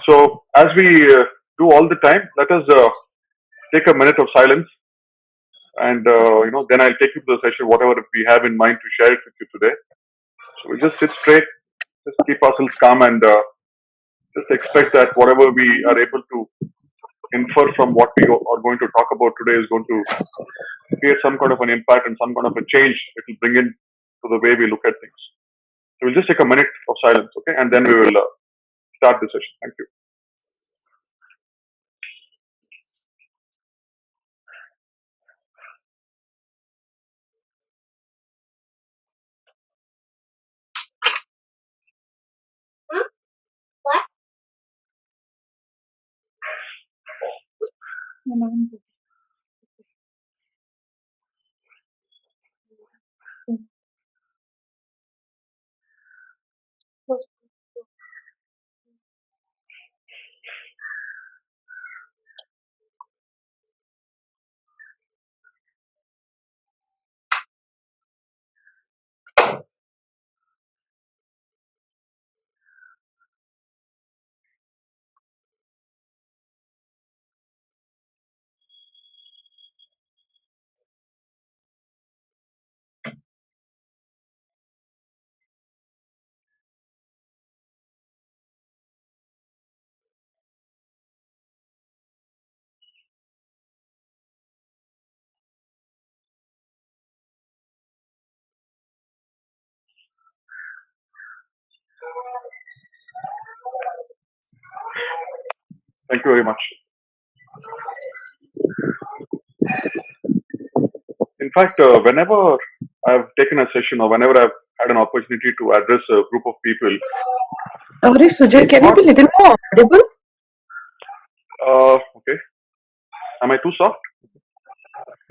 So, as we do all the time, let us take a minute of silence, and then I'll take you to the session, whatever we have in mind to share it with you today. So we just sit straight, just keep ourselves calm, and just expect that whatever we are able to infer from what we are going to talk about today is going to create some kind of an impact and some kind of a change it will bring in to the way we look at things. So we'll just take a minute of silence, okay, and then we will start the session. Thank you. Thank you very much. In fact, whenever I've taken a session or whenever I've had an opportunity to address a group of people, Sorry, Sujay, it's can you not be a little more audible? okay. Am I too soft?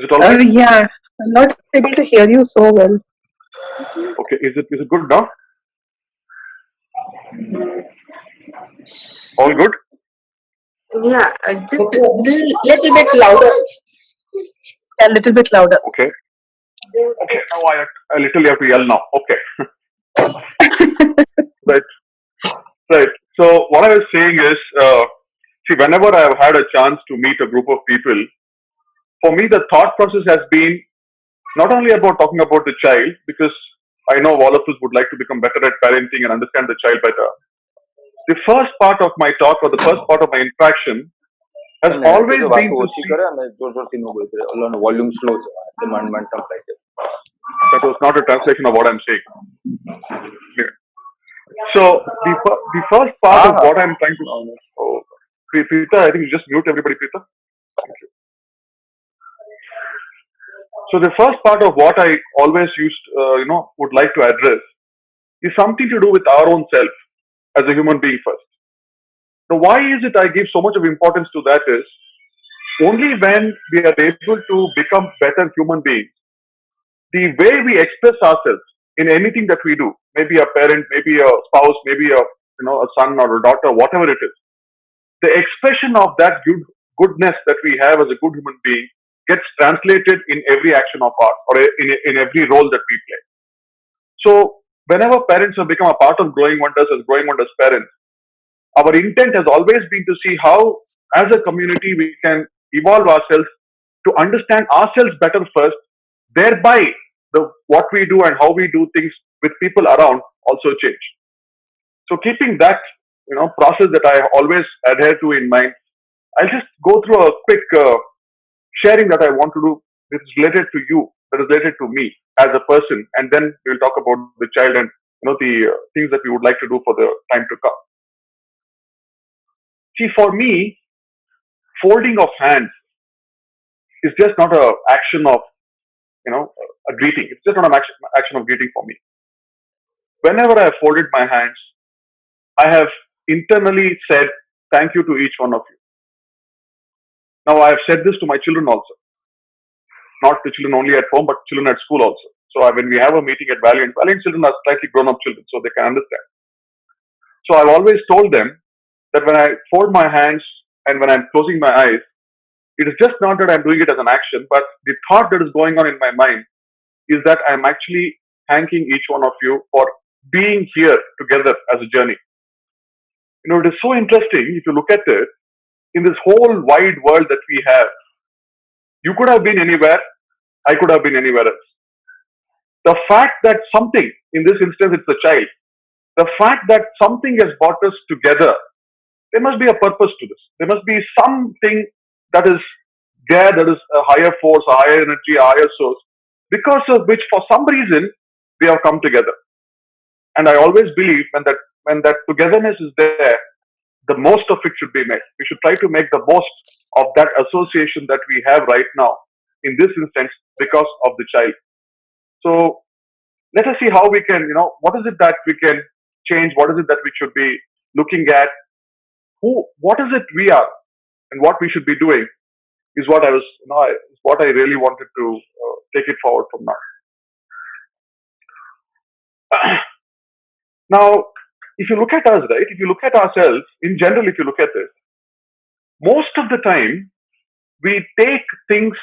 Is it all right? Yeah, I'm not able to hear you so well. Okay. Is it good now? All good? Yeah, just a little bit louder. A little bit louder. Okay. Okay. Now I literally have to yell now. Okay. Right. Right. So what I was saying is, see, whenever I've had a chance to meet a group of people, for me the thought process has been not only about talking about the child, because I know all of us would like to become better at parenting and understand the child better. The first part of my talk or the first part of my interaction has અને તે always તો been વાતો to ઓછી see. કરે અને જોર જોરથી ન બોલતી રહે. ઓલાનો વોલ્યુમ સ્લો છે. ડિમાન્ડમાં temperature. That was not a translation of what I'm saying. Yeah. So the first part હા of હા. what I'm trying to. Oh, Preeta, I think you just mute everybody, Preeta. Thank you. So the first part of what I always would like to address is something to do with our own self as a human being first. Now, why is it I give so much of importance to that is only when we are able to become better human beings, the way we express ourselves in anything that we do, maybe a parent, maybe a spouse, maybe a son or a daughter, whatever it is, the expression of that goodness that we have as a good human being gets translated in every action of ours or in every role that we play. So whenever parents have become a part of Growing Wonders as Growing Wonders parents, our intent has always been to see how, as a community, we can evolve ourselves to understand ourselves better first, thereby what we do and how we do things with people around also change. So keeping that process that I always adhere to in mind, I'll just go through a quick sharing that I want to do that is related to you, that is related to me as a person, and then we'll talk about the child and the things that we would like to do for the time to come. See, for me, folding of hands is just not a action of a greeting. It's just not an action of greeting for me. Whenever I have folded my hands, I have internally said thank you to each one of you. Now I have said this to my children also, not the children only at home, but children at school also. So when we have a meeting at Valiant children are slightly grown-up children, so they can understand. So I've always told them that when I fold my hands and when I'm closing my eyes, it is just not that I'm doing it as an action, but the thought that is going on in my mind is that I'm actually thanking each one of you for being here together as a journey. It is so interesting if you look at it. In this whole wide world that we have, you could have been anywhere, I could have been anywhere else. The fact that something, in this instance, it's a child, the fact that something has brought us together, there must be a purpose to this. There must be something that is there, that is a higher force, a higher energy, a higher source, because of which, for some reason, we have come together. And I always believe when that togetherness is there, the most of it should be made. We should try to make the most of that association that we have right now, in this instance, because of the child. So let us see how we can, what is it that we can change? What is it that we should be looking at? What is it we are, and what we should be doing is what I was, is what I really wanted to take it forward from now. Now, if you look at us, right, if you look at ourselves, in general, if you look at this, most of the time, we take things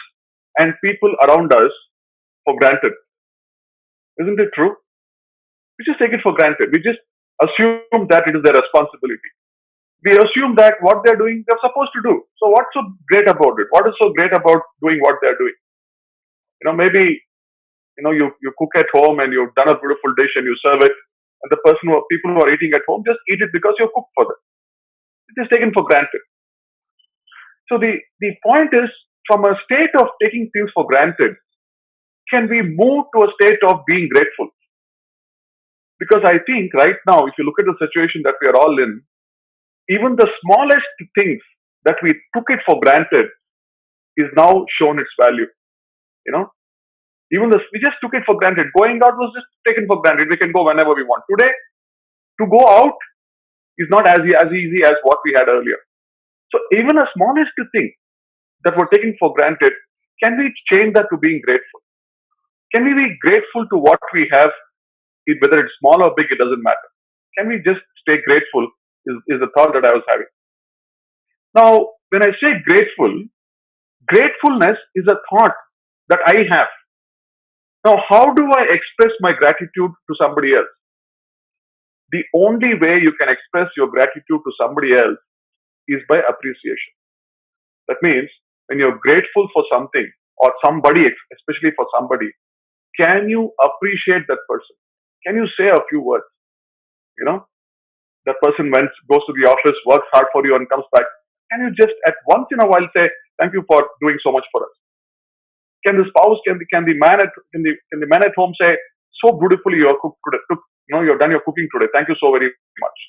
and people around us for granted. Isn't it true? We just take it for granted. We just assume that it is their responsibility. We assume that what they're doing, they're supposed to do. So what's so great about it? What is so great about doing what they're doing? Maybe, you cook at home and you've done a beautiful dish and you serve it, and the people who are eating at home just eat it because you cooked for them. It is taken for granted. So the point is, from a state of taking things for granted, can we move to a state of being grateful? Because I think right now, if you look at the situation that we are all in, even the smallest things that we took it for granted is now shown its value. You know, we just took it for granted. Going out was just taken for granted. We can go whenever we want. Today, to go out is not as easy as what we had earlier. So even a smallest thing that we're taking for granted, can we change that to being grateful? Can we be grateful to what we have, whether it's small or big, it doesn't matter. Can we just stay grateful is the thought that I was having. Now, when I say grateful, gratefulness is a thought that I have. Now, how do I express my gratitude to somebody else? The only way you can express your gratitude to somebody else is by appreciation. That means when you're grateful for something or somebody, especially for somebody, can you appreciate that person? Can you say a few words? That person goes to the office, works hard for you, and comes back. Can you just at once in a while say, "Thank you for doing so much for us"? Can the spouse, can the man at home say, "So beautifully you have cooked today. You've done your cooking today. Thank you so very much."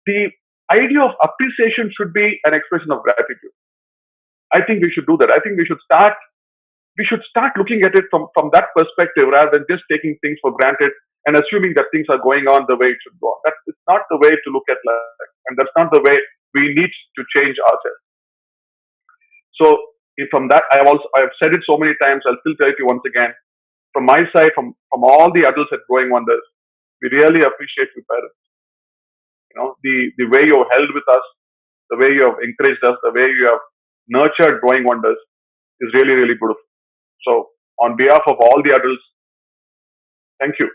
The idea of appreciation should be an expression of gratitude. I think we should do that. I think we should start looking at it from that perspective rather than just taking things for granted and assuming that things are going on the way it should go on. That's not the way to look at life, and that's not the way we need to change ourselves. So from that, I have said it so many times. I'll still tell it to you once again. From my side, from all the adults at Growing Wonders, we really appreciate you parents. The way you have held with us, the way you have encouraged us, the way you have nurtured Growing Wonders is really, really beautiful. So on behalf of all the adults, thank you.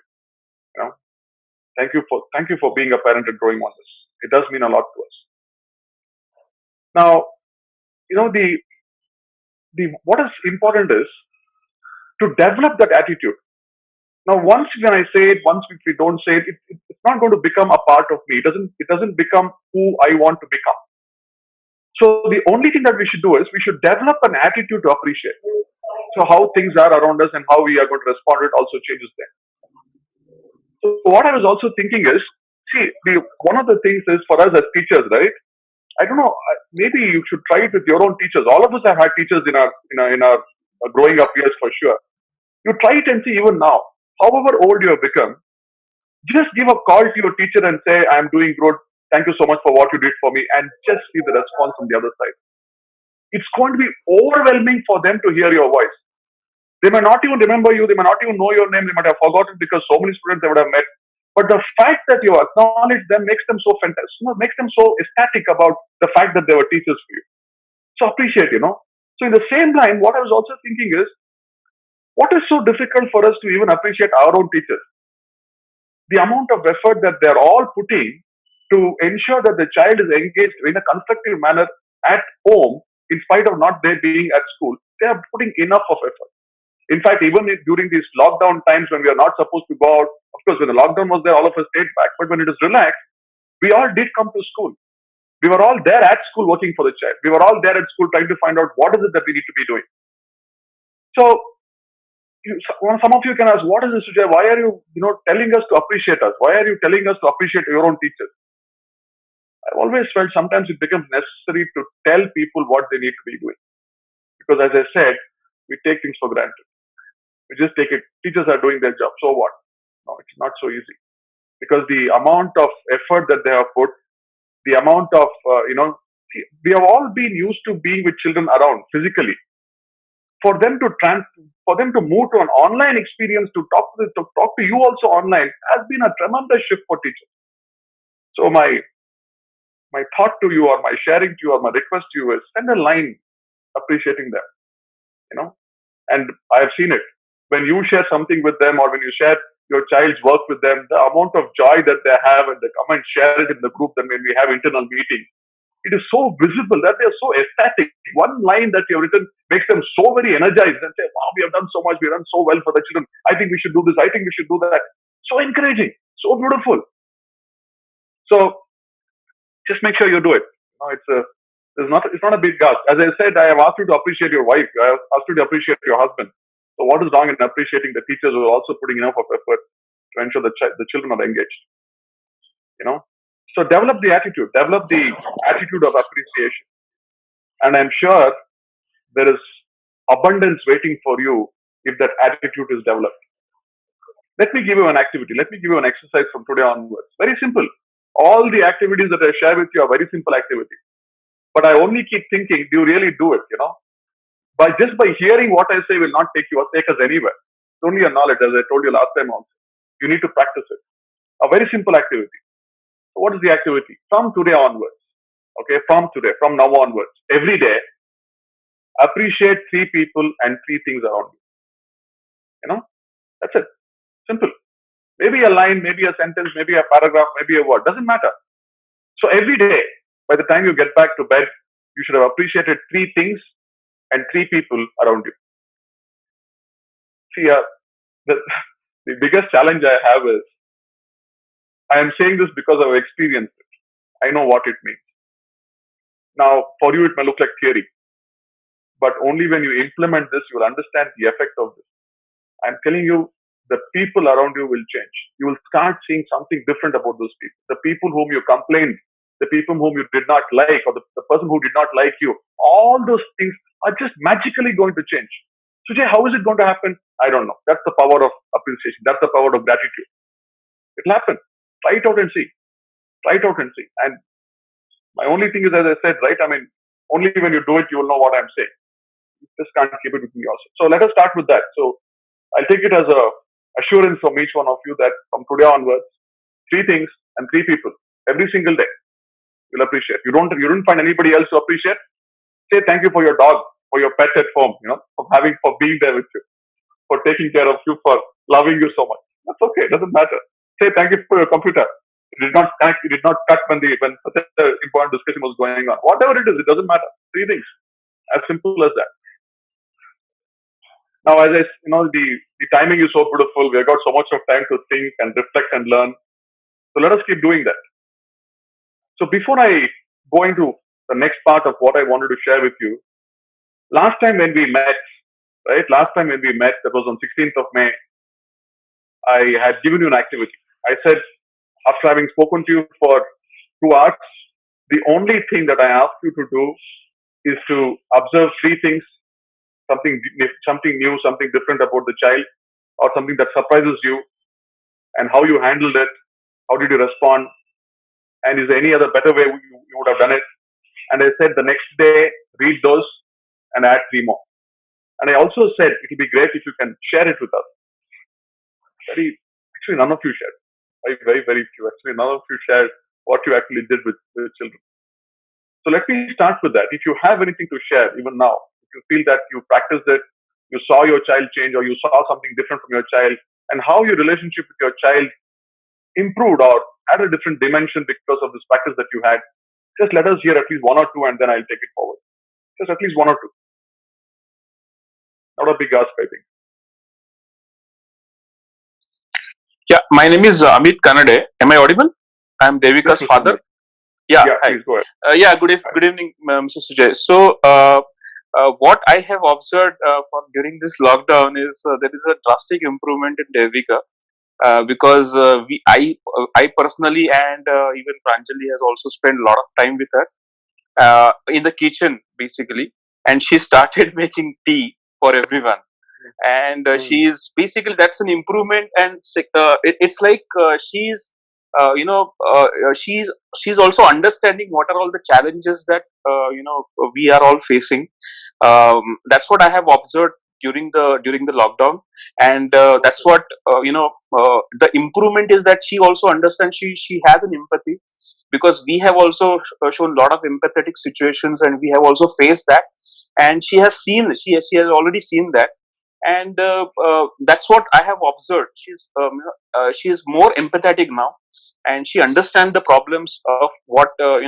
Thank you for being a parent at Growing Wonders. It does mean a lot to us. Now, the what is important is to develop that attitude. Now, once when I say it, once if we don't say it, it's not going to become a part of me. It doesn't become who I want to become. So the only thing that we should do is we should develop an attitude to appreciate. So how things are around us and how we are going to respond to it also changes them. So what I was also thinking is, one of the things is for us as teachers, right? I don't know. Maybe you should try it with your own teachers. All of us have had teachers in our growing up years for sure. You try it and see even now, however old you have become, just give a call to your teacher and say, "I'm doing good. Thank you so much for what you did for me," and just see the response from the other side. It's going to be overwhelming for them to hear your voice. They may not even remember you. They may not even know your name. They might have forgotten because so many students they would have met. But the fact that you acknowledge them makes them so fantastic, makes them so ecstatic about the fact that they were teachers for you. So appreciate, So in the same line, what I was also thinking is, what is so difficult for us to even appreciate our own teachers? The amount of effort that they're all putting to ensure that the child is engaged in a constructive manner at home, in spite of not they being at school. They are putting enough of effort. In fact, even during these lockdown times when we are not supposed to go out, of course, when the lockdown was there, all of us stayed back. But when it is relaxed, we all did come to school. We were all there at school working for the child. We were all there at school trying to find out what is it that we need to be doing. So, some of you can ask, what is this, Sujay? Why are you, telling us to appreciate us? Why are you telling us to appreciate your own teachers? I've always felt sometimes it becomes necessary to tell people what they need to be doing. Because as I said, we take things for granted. We just take it. Teachers are doing their job. So what? No, it's not so easy. Because the amount of effort that they have put, the amount of, we have all been used to being with children around physically. For them to move to an online experience, to talk to you also online, has been a tremendous shift for teachers. So my thought to you, or my sharing to you, or my request to you is send a line appreciating them. And I have seen it. When you share something with them, or when you share your child's work with them, the amount of joy that they have, and they come and share it in the group, then when we have internal meetings, it is so visible that they are so ecstatic. One line that you have written makes them so very energized and say, wow, we have done so much, we have done so well for the children. I think we should do this, I think we should do that. So encouraging, so beautiful. So just make sure you do it. It's not a big ask. As I said, I have asked you to appreciate your wife. I have asked you to appreciate your husband. So what is wrong in appreciating the teachers who are also putting enough of effort to ensure that the children are engaged? So develop the attitude of appreciation. And I'm sure there is abundance waiting for you if that attitude is developed. Let me give you an activity. Let me give you an exercise from today onwards. Very simple. All the activities that I share with you are very simple activities. But I only keep thinking, do you really do it? By hearing what I say will not take us anywhere. It's only a knowledge, as I told you last time also. You need to practice it. A very simple activity. So what is the activity? From today onwards. Okay, from now onwards. Every day, appreciate 3 people and 3 things around you. That's it. Simple. Maybe a line, maybe a sentence, maybe a paragraph, maybe a word. Doesn't matter. So every day, by the time you get back to bed, you should have appreciated 3 things and 3 people around you. See, the biggest challenge I have is, I am saying this because I've experienced it. I know what it means. Now, for you, it may look like theory, but only when you implement this, you will understand the effect of this. I'm telling you, the people around you will change. You will start seeing something different about those people. The people whom you complained, the people whom you did not like, or the person who did not like you, all those things are just magically going to change. Sujay, how is it going to happen? I don't know. That's the power of appreciation. That's the power of gratitude. It will happen. Try it out and see. And my only thing is, as I said, right? I mean, only when you do it, you will know what I'm saying. You just can't keep it with me also. So let us start with that. So I'll take it as a assurance from each one of you that from today onwards, 3 things and 3 people every single day you'll appreciate. You don't find anybody else to appreciate. Say thank you for your dog, for your pet at home, for being there with you, for taking care of you, for loving you so much. That's okay. It doesn't matter. Say thank you for your computer. It did not connect. It did not cut when such an important discussion was going on. Whatever it is, it doesn't matter. 3 things. As simple as that. Now, as the timing is so beautiful. We have got so much of time to think and reflect and learn. So let us keep doing that. So before I go into the next part of what I wanted to share with you, last time when we met, that was on 16th of May, I had given you an activity. I said, after having spoken to you for 2 hours, the only thing that I ask you to do is to observe 3 things, something new, something different about the child, or something that surprises you, and how you handled it, how did you respond, and is there any other better way you would have done it? And I said the next day, read those and add 3 more. And I also said it will be great if you can share it with us. Actually, none of you shared. Very, very few. Actually, none of you shared what you actually did with children. So let me start with that. If you have anything to share, even now, if you feel that you practiced it, you saw your child change, or you saw something different from your child, and how your relationship with your child improved or had a different dimension because of this practice that you had. Just let us hear at least one or two, and then I'll take it forward. Just at least one or two. Not a big ask, I think. Yeah, my name is Amit Kanade. Am I audible? I am Devika's Yes, Mr. father. Amit. Yeah, Yeah, hi. please go ahead. Yeah, Hi. good evening, Mr. Sujay. So, what I have observed for during this lockdown is there is a drastic improvement in Devika because I personally and even Pranjali has also spent a lot of time with her in the kitchen basically, and she started making tea for everyone, and Mm. she's basically that's an improvement, and it's like she's she's also understanding what are all the challenges that we are all facing. That's what I have observed during the lockdown, and that's Okay. what the improvement is that she also understands, she has an empathy, because we have also shown a lot of empathetic situations and we have also faced that, and she has already seen that, and that's what I have observed. She is more empathetic now, and she understands the problems of what her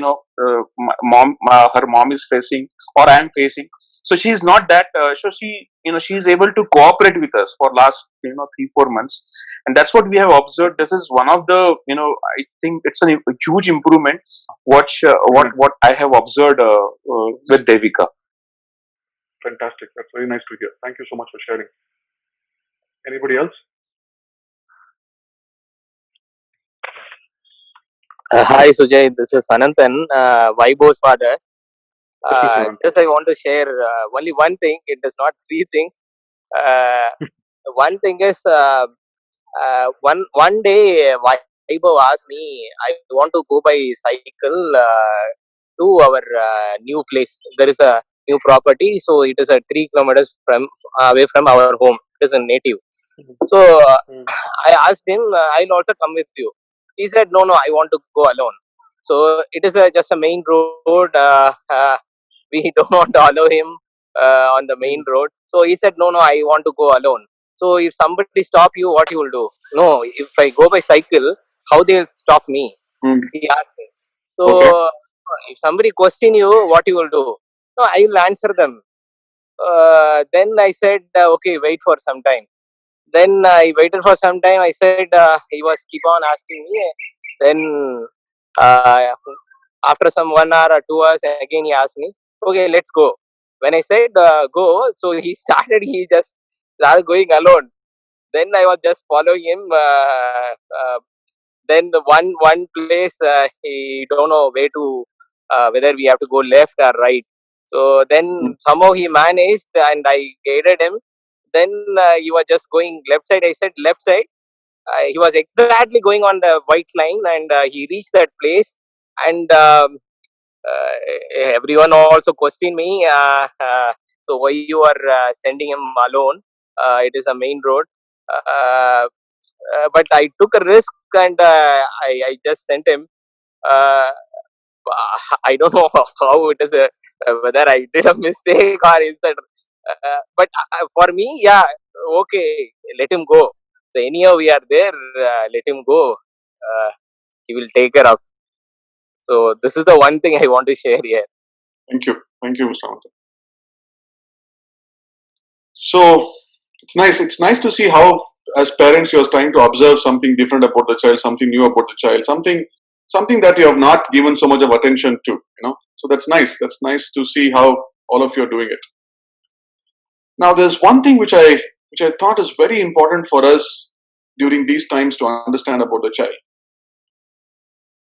mom is facing or I am facing. So she is not that. So she is able to cooperate with us for last 3-4 months, and that's what we have observed. This is one of the I think it's a huge improvement. Mm. What I have observed with Devika. Fantastic. That's very nice to hear. Thank you so much for sharing. Anybody else? Hi Sujay, this is Ananthan, Vaibhav's father. Yes, Mr. Anand. Just I want to share only one thing. It is not three things. Uh, one thing is one day Vaibhav asked me, I want to go by cycle to our new place. There is a new property, so it is 3 kilometers from away from our home. It is a native. Mm. So Mm. I asked him, I'll also come with you. He said, no, I want to go alone. So it is just a main road. We do not allow him on the main Mm. road. So he said, no, I want to go alone. So if somebody stop you, what you will do? No, if I go by cycle, how they will stop me? Mm. He asked me. Okay. So if somebody question you, what you will do? No, I will answer them. Then I said, okay, wait for some time. Then I waited for some time. I said he was keep on asking me. Then uh, after some 1 hour or 2 hours, again he asked me, "Okay, let's go." When I said go, so he started. He just started going alone. Then I was just following him. Then the one place he don't know where to whether we have to go left or right. So then Mm. somehow he managed, and I guided him. Then he was just going left side. I said left side. He was exactly going on the white line, and he reached that place. And everyone also questioned me. So why you are sending him alone? It is a main road. But I took a risk, and I just sent him. Uh, I don't know how it is, whether I did a mistake or is that. But for me, yeah, okay, let him go. So anyhow, we are there. Let him go. He will take care of. So this is the one thing I want to share here. Thank you. Thank you, Mr. Anand. So it's nice. It's nice to see how, as parents, you're trying to observe something different about the child, something new about the child, something that you have not given so much of attention to. So that's nice. That's nice to see how all of you are doing it. Now, there's one thing which I thought is very important for us during these times to understand about the child.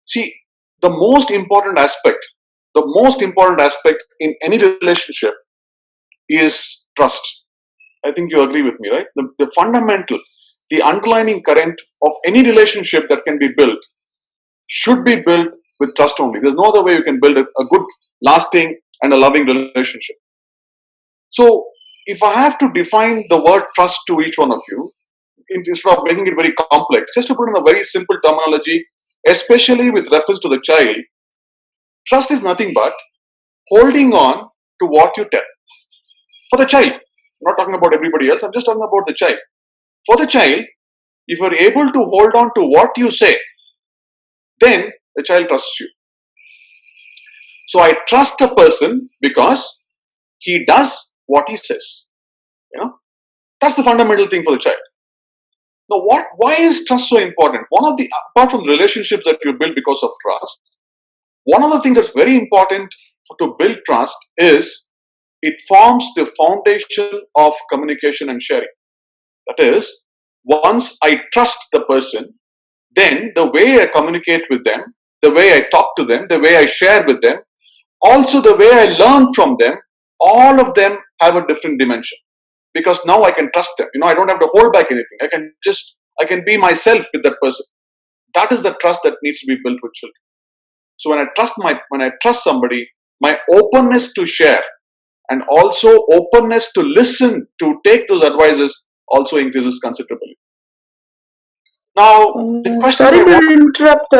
See, the most important aspect in any relationship is trust. I think you agree with me, right? The fundamental, the underlying current of any relationship that can be built should be built with trust only. There's no other way you can build a good, lasting, and a loving relationship. So, if I have to define the word trust to each one of you, instead of making it very complex, just to put in a very simple terminology, especially with reference to the child, trust is nothing but holding on to what you tell. For the child, I'm not talking about everybody else, I'm just talking about the child. For the child, if you're able to hold on to what you say, then the child trusts you. So I trust a person because he does what he says. That's the fundamental thing for the child. Now, why is trust so important? Apart from the relationships that you build because of trust, one of the things that's very important to build trust is it forms the foundation of communication and sharing. That is, once I trust the person, then the way I communicate with them, the way I talk to them, the way I share with them, also the way I learn from them, all of them have a different dimension. Because now I can trust them. I don't have to hold back anything. I can be myself with that person. That is the trust that needs to be built with children. So when I trust somebody, my openness to share and also openness to listen, to take those advices also increases considerably. Now, the question Sorry to interrupt.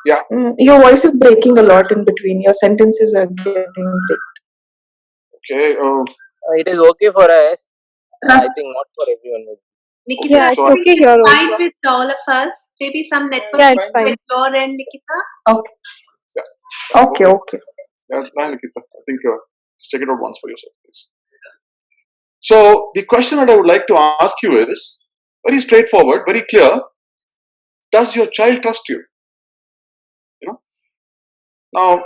Yeah. Your voice is breaking a lot in between. Your sentences are getting break. Okay. It is okay for us. I Yes. think not for everyone. Nikita, Okay, I so think okay it's here fine also. with all of us. Maybe some network Yeah, it's issue fine. at your end, Nikita. Okay. Yeah. Okay. Yeah, Nikita, I think check it out once for yourself, please. So the question that I would like to ask you is very straightforward, very clear. Does your child trust you? Now,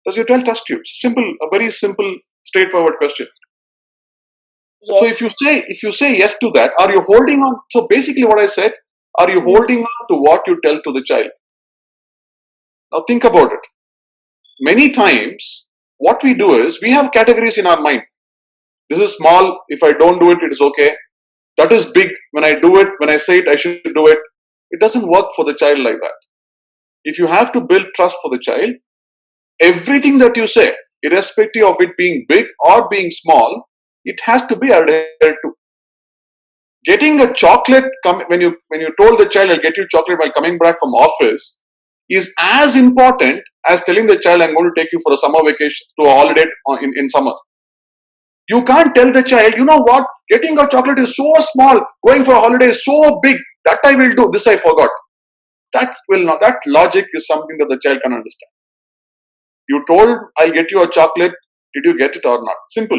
does your child trust you? Simple, a very simple, straightforward question. Yes. So if you say yes to that, are you holding on? So basically, what I said, are you holding on to what you tell to the child? Now think about it. Many times, what we do is we have categories in our mind. This is small. If I don't do it, it is okay. That is big. When I do it, when I say it, I should do it. It doesn't work for the child like that. If you have to build trust for the child, everything that you say, irrespective of it being big or being small, it has to be adhered to. Getting a chocolate when you told the child, I'll get you chocolate while coming back from office, is as important as telling the child, I'm going to take you for a summer vacation to a holiday in summer. You can't tell the child, you know what, getting a chocolate is so small, going for a holiday is so big, that I will do, this I forgot. That logic is something that the child can understand. You told, I'll get you a chocolate, did you get it or not? Simple.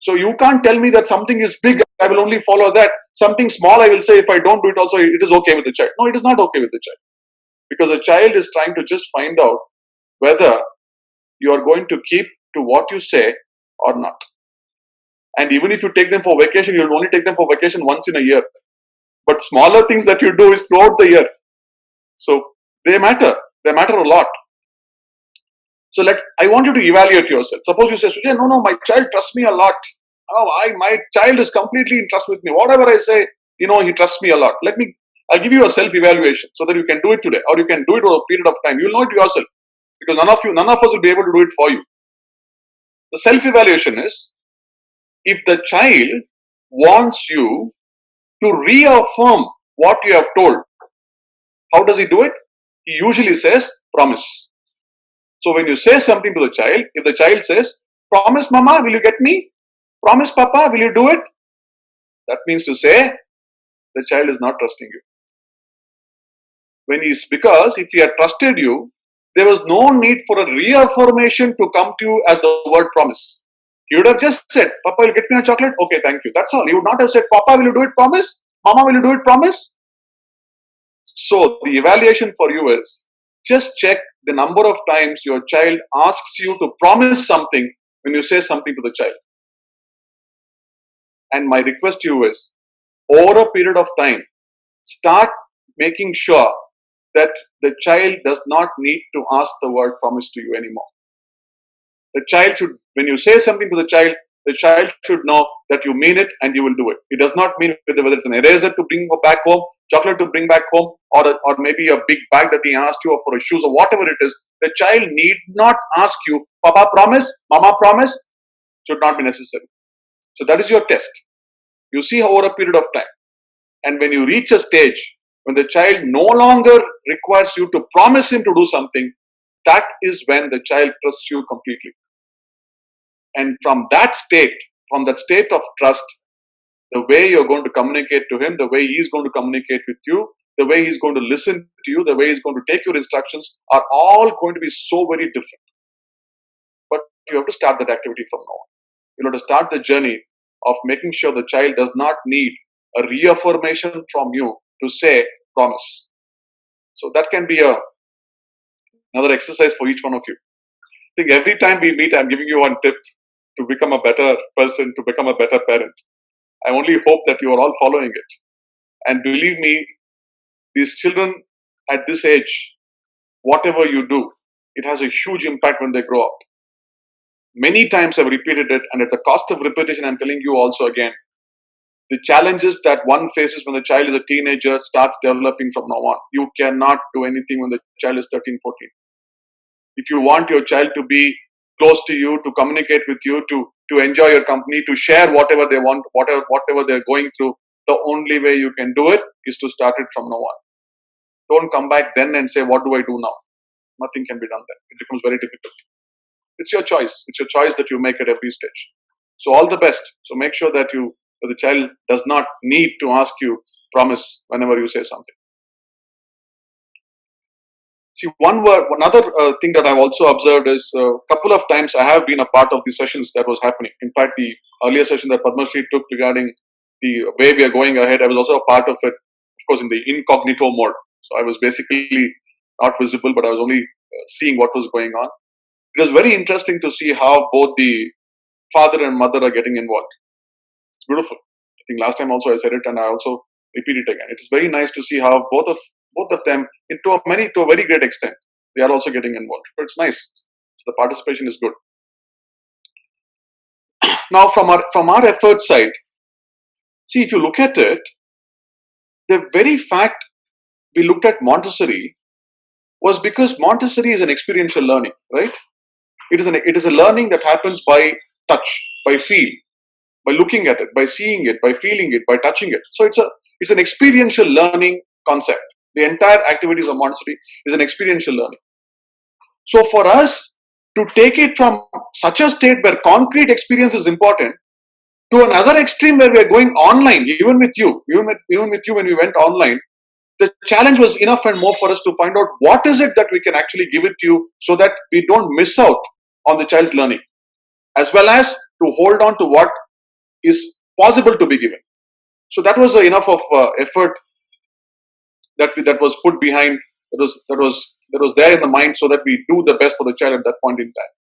So you can't tell me that something is big, I will only follow that. Something small, I will say, if I don't do it also, it is okay with the child. No, it is not okay with the child. Because the child is trying to just find out whether you are going to keep to what you say or not. And even if you take them for vacation, you'll only take them for vacation once in a year. But smaller things that you do is throughout the year. So they matter. They matter a lot. So I want you to evaluate yourself. Suppose you say, Sujay, no, my child trusts me a lot. My child is completely in trust with me. Whatever I say, he trusts me a lot. I'll give you a self-evaluation so that you can do it today or you can do it over a period of time. You'll know it yourself because none of us will be able to do it for you. The self-evaluation is, if the child wants you to reaffirm what you have told, how does he do it? He usually says, promise. So when you say something to the child, if the child says, promise mama, will you get me? Promise papa, will you do it? That means to say, the child is not trusting you. Because if he had trusted you, there was no need for a reaffirmation to come to you as the word promise. He would have just said, Papa, will you get me a chocolate? Okay, thank you. That's all. He would not have said, Papa, will you do it? Promise? Mama, will you do it? Promise? So the evaluation for you is, just check the number of times your child asks you to promise something when you say something to the child. And my request to you is, over a period of time, start making sure that the child does not need to ask the word promise to you anymore. The child should, when you say something to the child should know that you mean it and you will do it. It does not mean whether it's an eraser to bring back home, chocolate to bring back home, or maybe a big bag that he asked you for shoes or whatever it is. The child need not ask you, Papa promise, Mama promise, should not be necessary. So that is your test. You see over a period of time. And when you reach a stage when the child no longer requires you to promise him to do something, that is when the child trusts you completely. And from that state of trust, the way you're going to communicate to him, the way he's going to communicate with you, the way he's going to listen to you, the way he's going to take your instructions are all going to be so very different. But you have to start that activity from now on. You have to start the journey of making sure the child does not need a reaffirmation from you to say promise. So that can be another exercise for each one of you. I think every time we meet, I'm giving you one tip to become a better person, to become a better parent. I only hope that you are all following it. And believe me, these children at this age, whatever you do, it has a huge impact when they grow up. Many times I've repeated it, and at the cost of repetition, I'm telling you also again, the challenges that one faces when the child is a teenager starts developing from now on. You cannot do anything when the child is 13, 14. If you want your child to be close to you, to communicate with you, to enjoy your company, to share whatever they want, whatever they're going through, the only way you can do it is to start it from now on. Don't come back then and say, what do I do now? Nothing can be done then. It becomes very difficult. It's your choice. It's your choice that you make at every stage. So all the best. So make sure that the child does not need to ask you promise whenever you say something. See, another thing that I've also observed is a couple of times I have been a part of the sessions that was happening. In fact, the earlier session that Padmasri took regarding the way we are going ahead, I was also a part of it, of course, in the incognito mode. So I was basically not visible, but I was only seeing what was going on. It was very interesting to see how both the father and mother are getting involved. It's beautiful. I think last time also I said it, and I also repeat it again. It is very nice to see how both of them, to a very great extent, they are also getting involved. But it's nice. So the participation is good. Now, from our effort side, see, if you look at it, the very fact we looked at Montessori was because Montessori is an experiential learning, right? It is a learning that happens by touch, by feel, by looking at it, by seeing it, by feeling it, by touching it. So it's an experiential learning concept. The entire activities of Montessori is an experiential learning. So for us to take it from such a state where concrete experience is important to another extreme where we are going online, even with you when we went online, the challenge was enough and more for us to find out what is it that we can actually give it to you so that we don't miss out on the child's learning, as well as to hold on to what is possible to be given. So that was enough of effort that was put behind, that was there in the mind, so that we do the best for the child at that point in time.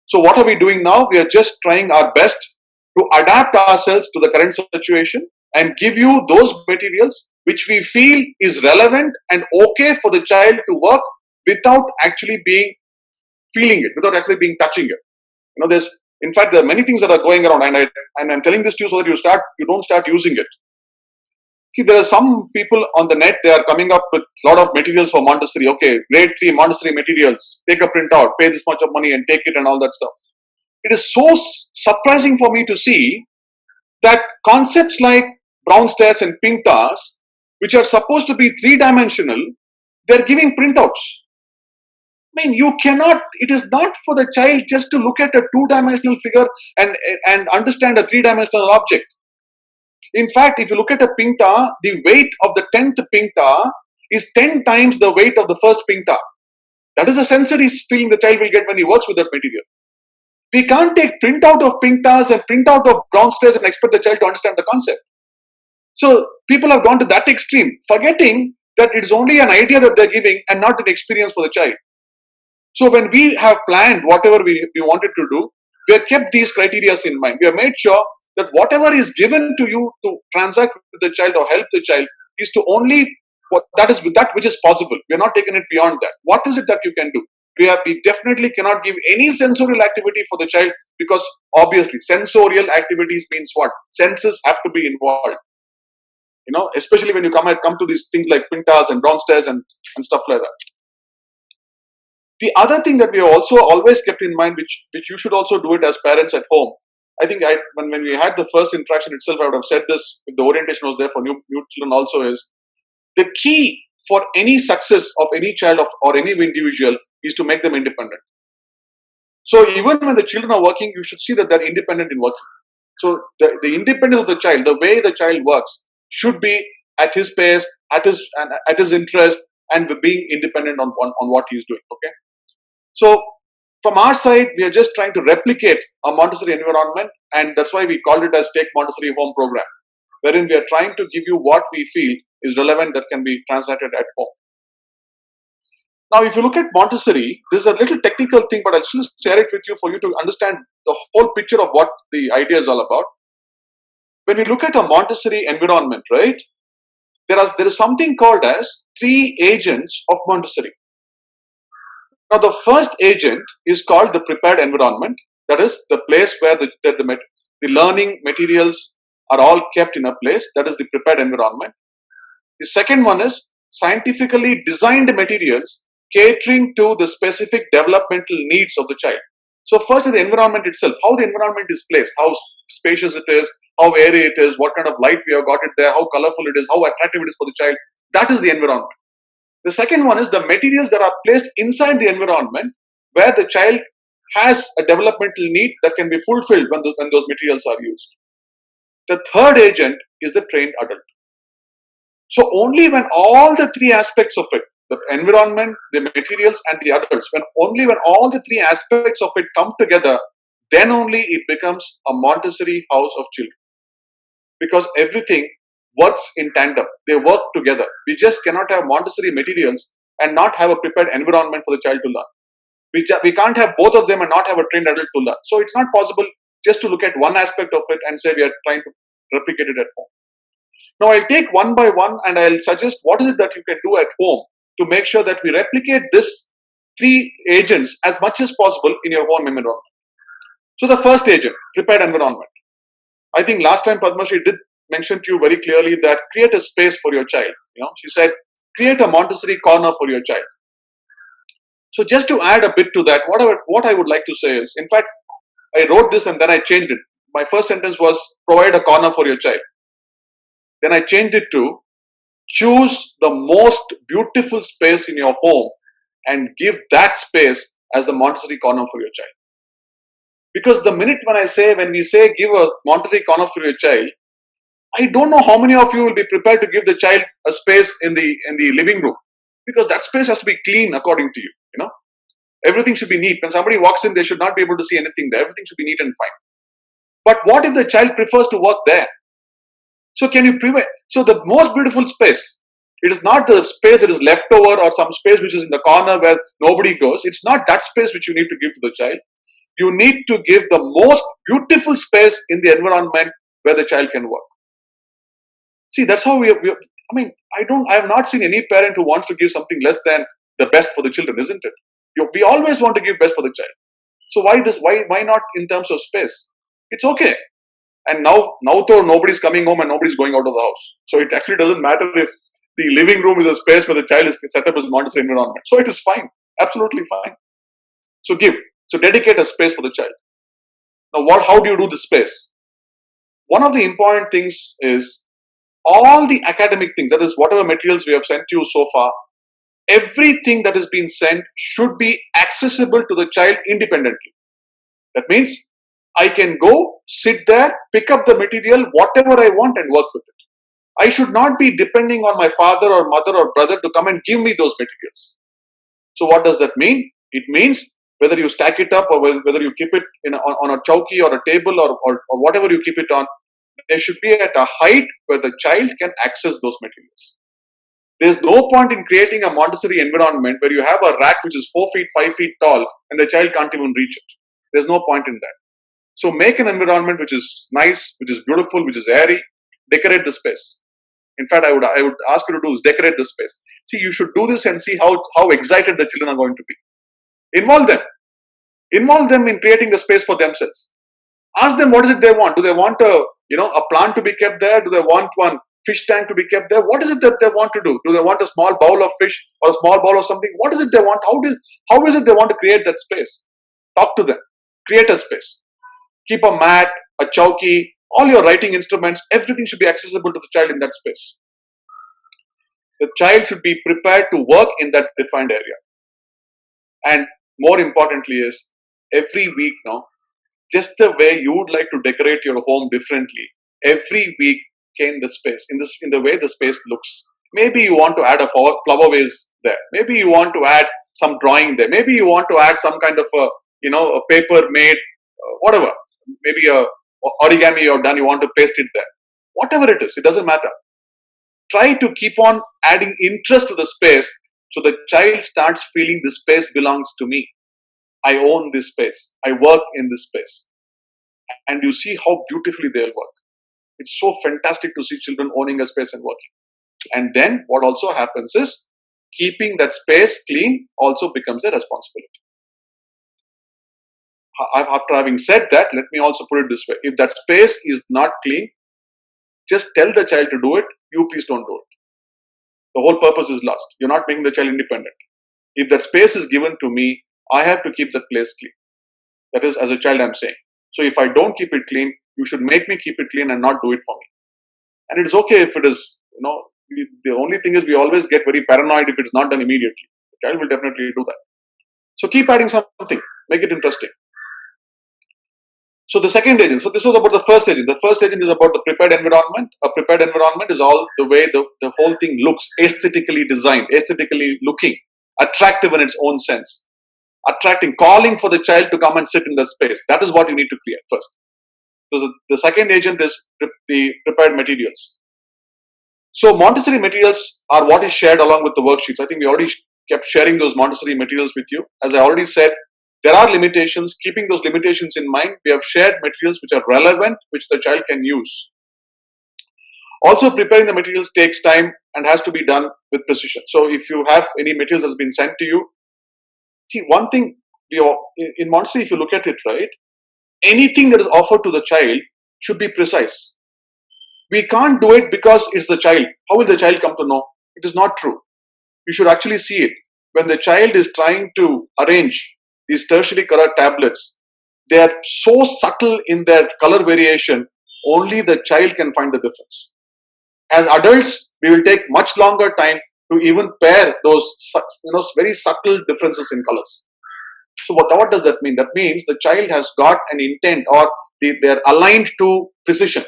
So what are we doing now? We are just trying our best to adapt ourselves to the current situation and give you those materials which we feel is relevant and okay for the child to work without actually feeling it, without actually touching it. In fact, there are many things that are going around, and I'm telling this to you so that you don't start using it. See, there are some people on the net, they are coming up with a lot of materials for Montessori. Okay, grade 3 Montessori materials, take a printout, pay this much of money and take it and all that stuff. It is so surprising for me to see that concepts like brown stairs and pink towers, which are supposed to be 3-dimensional, they're giving printouts. I mean, it is not for the child just to look at a 2-dimensional figure and understand a 3-dimensional object. In fact, if you look at a pink tower, the weight of the 10th pink tower is 10 times the weight of the first pink tower. That is the sensory feeling the child will get when he works with that material. We can't take printout of pink towers and printout of brown stairs and expect the child to understand the concept. So people have gone to that extreme, forgetting that it's only an idea that they're giving and not an experience for the child. So when we have planned whatever we wanted to do, we have kept these criteria in mind. We have made sure that whatever is given to you to transact with the child or help the child is to only that which is possible. We are not taking it beyond that. What is it that you can do? We definitely cannot give any sensorial activity for the child, because obviously sensorial activities means what? Senses have to be involved. Especially when you come to these things like pink towers and brown stairs and stuff like that. The other thing that we have also always kept in mind, which you should also do it as parents at home. I think when we had the first interaction itself, I would have said this if the orientation was there for new children also, is the key for any success of any child or any individual is to make them independent. So even when the children are working, you should see that they're independent in working. So the independence of the child, the way the child works, should be at his pace, at his interest, and being independent on what he's doing. Okay. So from our side, we are just trying to replicate a Montessori environment, and that's why we called it as Take Montessori Home Program, wherein we are trying to give you what we feel is relevant that can be translated at home. Now, if you look at Montessori, this is a little technical thing, but I'll still share it with you for you to understand the whole picture of what the idea is all about. When we look at a Montessori environment, right, there is something called as 3 agents of Montessori. Now, the first agent is called the prepared environment. That is the place where the learning materials are all kept in a place. That is the prepared environment. The second one is scientifically designed materials catering to the specific developmental needs of the child. So first is the environment itself, how the environment is placed, how spacious it is, how airy it is, what kind of light we have got it there, how colorful it is, how attractive it is for the child. That is the environment. The second one is the materials that are placed inside the environment where the child has a developmental need that can be fulfilled when those materials are used. The third agent is the trained adult. So only when all the 3 aspects of it, the environment, the materials, and the adults, when all the 3 aspects of it come together, then only it becomes a Montessori house of children. Because everything works in tandem. They work together. We just cannot have Montessori materials and not have a prepared environment for the child to learn. We can't have both of them and not have a trained adult to learn. So it's not possible just to look at one aspect of it and say we are trying to replicate it at home. Now I'll take one by one and I'll suggest what is it that you can do at home to make sure that we replicate this 3 agents as much as possible in your own environment. So the first agent, prepared environment. I think last time Padma Shri did mention to you very clearly that create a space for your child. She said, create a Montessori corner for your child. So just to add a bit to that, what I would like to say is, in fact, I wrote this and then I changed it. My first sentence was, provide a corner for your child. Then I changed it to, choose the most beautiful space in your home and give that space as the Montessori corner for your child. Because the minute when we say give a Montessori corner for your child, I don't know how many of you will be prepared to give the child a space in the living room, because that space has to be clean according to you. Everything should be neat. When somebody walks in, they should not be able to see anything there. Everything should be neat and fine. But what if the child prefers to work there? So can you prevent? So the most beautiful space, it is not the space that is left over or some space which is in the corner where nobody goes. It's not that space which you need to give to the child. You need to give the most beautiful space in the environment where the child can work. See, that's how I have not seen any parent who wants to give something less than the best for the children, isn't it? We always want to give best for the child. So why not in terms of space? It's okay. And now though nobody's coming home and nobody's going out of the house. So it actually doesn't matter if the living room is a space where the child is set up as a Montessori environment. So it is fine. Absolutely fine. So dedicate a space for the child. Now how do you do the space? One of the important things is all the academic things, that is whatever materials we have sent you so far, everything that has been sent should be accessible to the child independently. That means I can go, sit there, pick up the material, whatever I want and work with it. I should not be depending on my father or mother or brother to come and give me those materials. So what does that mean? It means whether you stack it up or whether you keep it on a chowki or a table or whatever you keep it on, they should be at a height where the child can access those materials. There is no point in creating a Montessori environment where you have a rack which is 4 feet, 5 feet tall and the child can't even reach it. There's no point in that. So make an environment which is nice, which is beautiful, which is airy. Decorate the space. In fact, I would ask you to do is decorate the space. See, you should do this and see how excited the children are going to be. Involve them. Involve them in creating the space for themselves. Ask them what is it they want. Do they want a plant to be kept there? Do they want one fish tank to be kept there? What is it that they want to do? Do they want a small bowl of fish or a small bowl of something? What is it they want? How is it they want to create that space? Talk to them. Create a space. Keep a mat, a chowki, all your writing instruments, everything should be accessible to the child in that space. The child should be prepared to work in that defined area. And more importantly is, every week now, just the way you would like to decorate your home differently, every week change the space in the way the space looks. Maybe you want to add a flower vase there. Maybe you want to add some drawing there. Maybe you want to add some kind of a paper made whatever. Maybe a origami you've done. You want to paste it there. Whatever it is, it doesn't matter. Try to keep on adding interest to the space so the child starts feeling this space belongs to me. I own this space. I work in this space. And you see how beautifully they'll work. It's so fantastic to see children owning a space and working. And then what also happens is keeping that space clean also becomes a responsibility. After having said that, let me also put it this way. If that space is not clean, just tell the child to do it. You please don't do it. The whole purpose is lost. You're not making the child independent. If that space is given to me, I have to keep that place clean. That is, as a child, I'm saying. So if I don't keep it clean, you should make me keep it clean and not do it for me. And it's okay if it is, the only thing is we always get very paranoid if it's not done immediately. The child will definitely do that. So keep adding something. Make it interesting. So the second agent, so this was about the first agent. The first agent is about the prepared environment. A prepared environment is all the way the whole thing looks, aesthetically designed, aesthetically looking, attractive in its own sense. Attracting, calling for the child to come and sit in the space. That is what you need to create first. So the second agent is the prepared materials. So Montessori materials are what is shared along with the worksheets. I think we already kept sharing those Montessori materials with you. As I already said, there are limitations. Keeping those limitations in mind, we have shared materials which are relevant, which the child can use. Also, preparing the materials takes time and has to be done with precision. So if you have any materials that has been sent to you, see, one thing in Montessori, if you look at it, right, anything that is offered to the child should be precise. We can't do it because it's the child. How will the child come to know? It is not true. You should actually see it. When the child is trying to arrange these tertiary color tablets, they are so subtle in their color variation, only the child can find the difference. As adults, we will take much longer time to even pair those very subtle differences in colors. So what does that mean? That means the child has got an intent, or they are aligned to precision.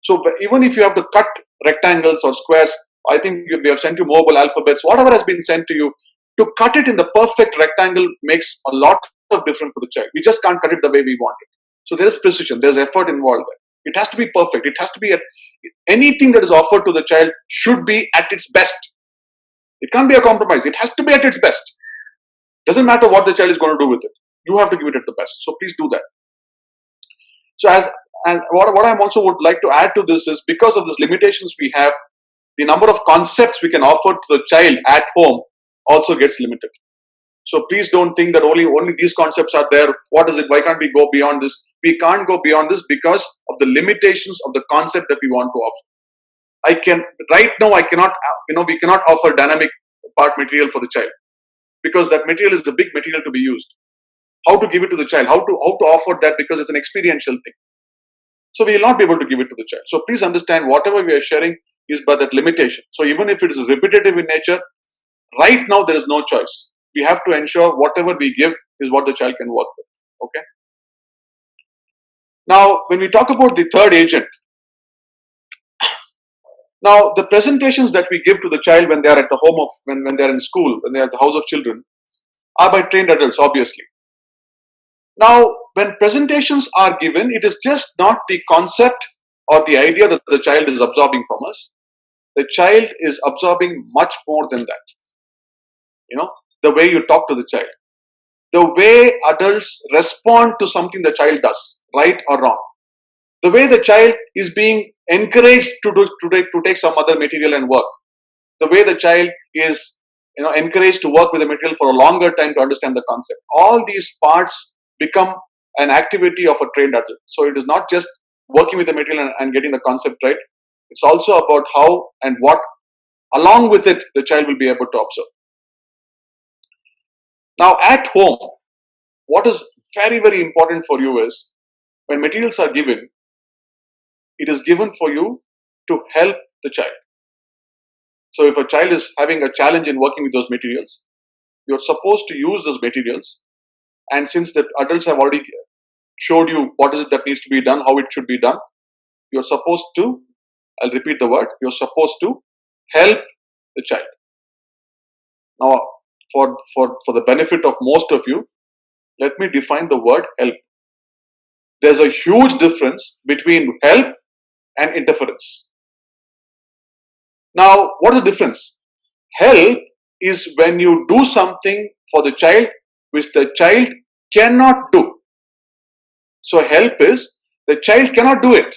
So even if you have to cut rectangles or squares, I think we have sent you mobile alphabets, whatever has been sent to you, to cut it in the perfect rectangle makes a lot of difference for the child. We just can't cut it the way we want it. So there is precision, there's effort involved there. It has to be perfect. It has to be anything that is offered to the child should be at its best. It can't be a compromise. It has to be at its best. Doesn't matter what the child is going to do with it. You have to give it at the best. So please do that. So what I also would like to add to this is, because of these limitations we have, the number of concepts we can offer to the child at home also gets limited. So please don't think that only these concepts are there. What is it? Why can't we go beyond this? We can't go beyond this because of the limitations of the concept that we want to offer. Right now, we cannot offer dynamic part material for the child, because that material is a big material to be used. How to give it to the child? How to offer that, because it's an experiential thing. So we will not be able to give it to the child. So please understand, whatever we are sharing is by that limitation. So even if it is repetitive in nature, right now there is no choice. We have to ensure whatever we give is what the child can work with. Okay. Now, when we talk about the third agent, now the presentations that we give to the child when they are at the home of, when they are in school, when they are at the house of children, are by trained adults, obviously. Now, when presentations are given, it is just not the concept or the idea that the child is absorbing from us. The child is absorbing much more than that. The way you talk to the child, the way adults respond to something the child does, right or wrong, the way the child is being encouraged to take some other material and work, the way the child is encouraged to work with the material for a longer time to understand the concept. All these parts become an activity of a trained adult. So it is not just working with the material and getting the concept right. It's also about how and what, along with it, the child will be able to observe. Now, at home, what is very, very important for you is, when materials are given, it is given for you to help the child. So if a child is having a challenge in working with those materials, you're supposed to use those materials. And since the adults have already showed you what is it that needs to be done, how it should be done, you're supposed to I'll repeat the word. You're supposed to help the child. Now, for the benefit of most of you, let me define the word help. There's a huge difference between help and interference. Now, what is the difference? Help is when you do something for the child which the child cannot do. So, help is the child cannot do it.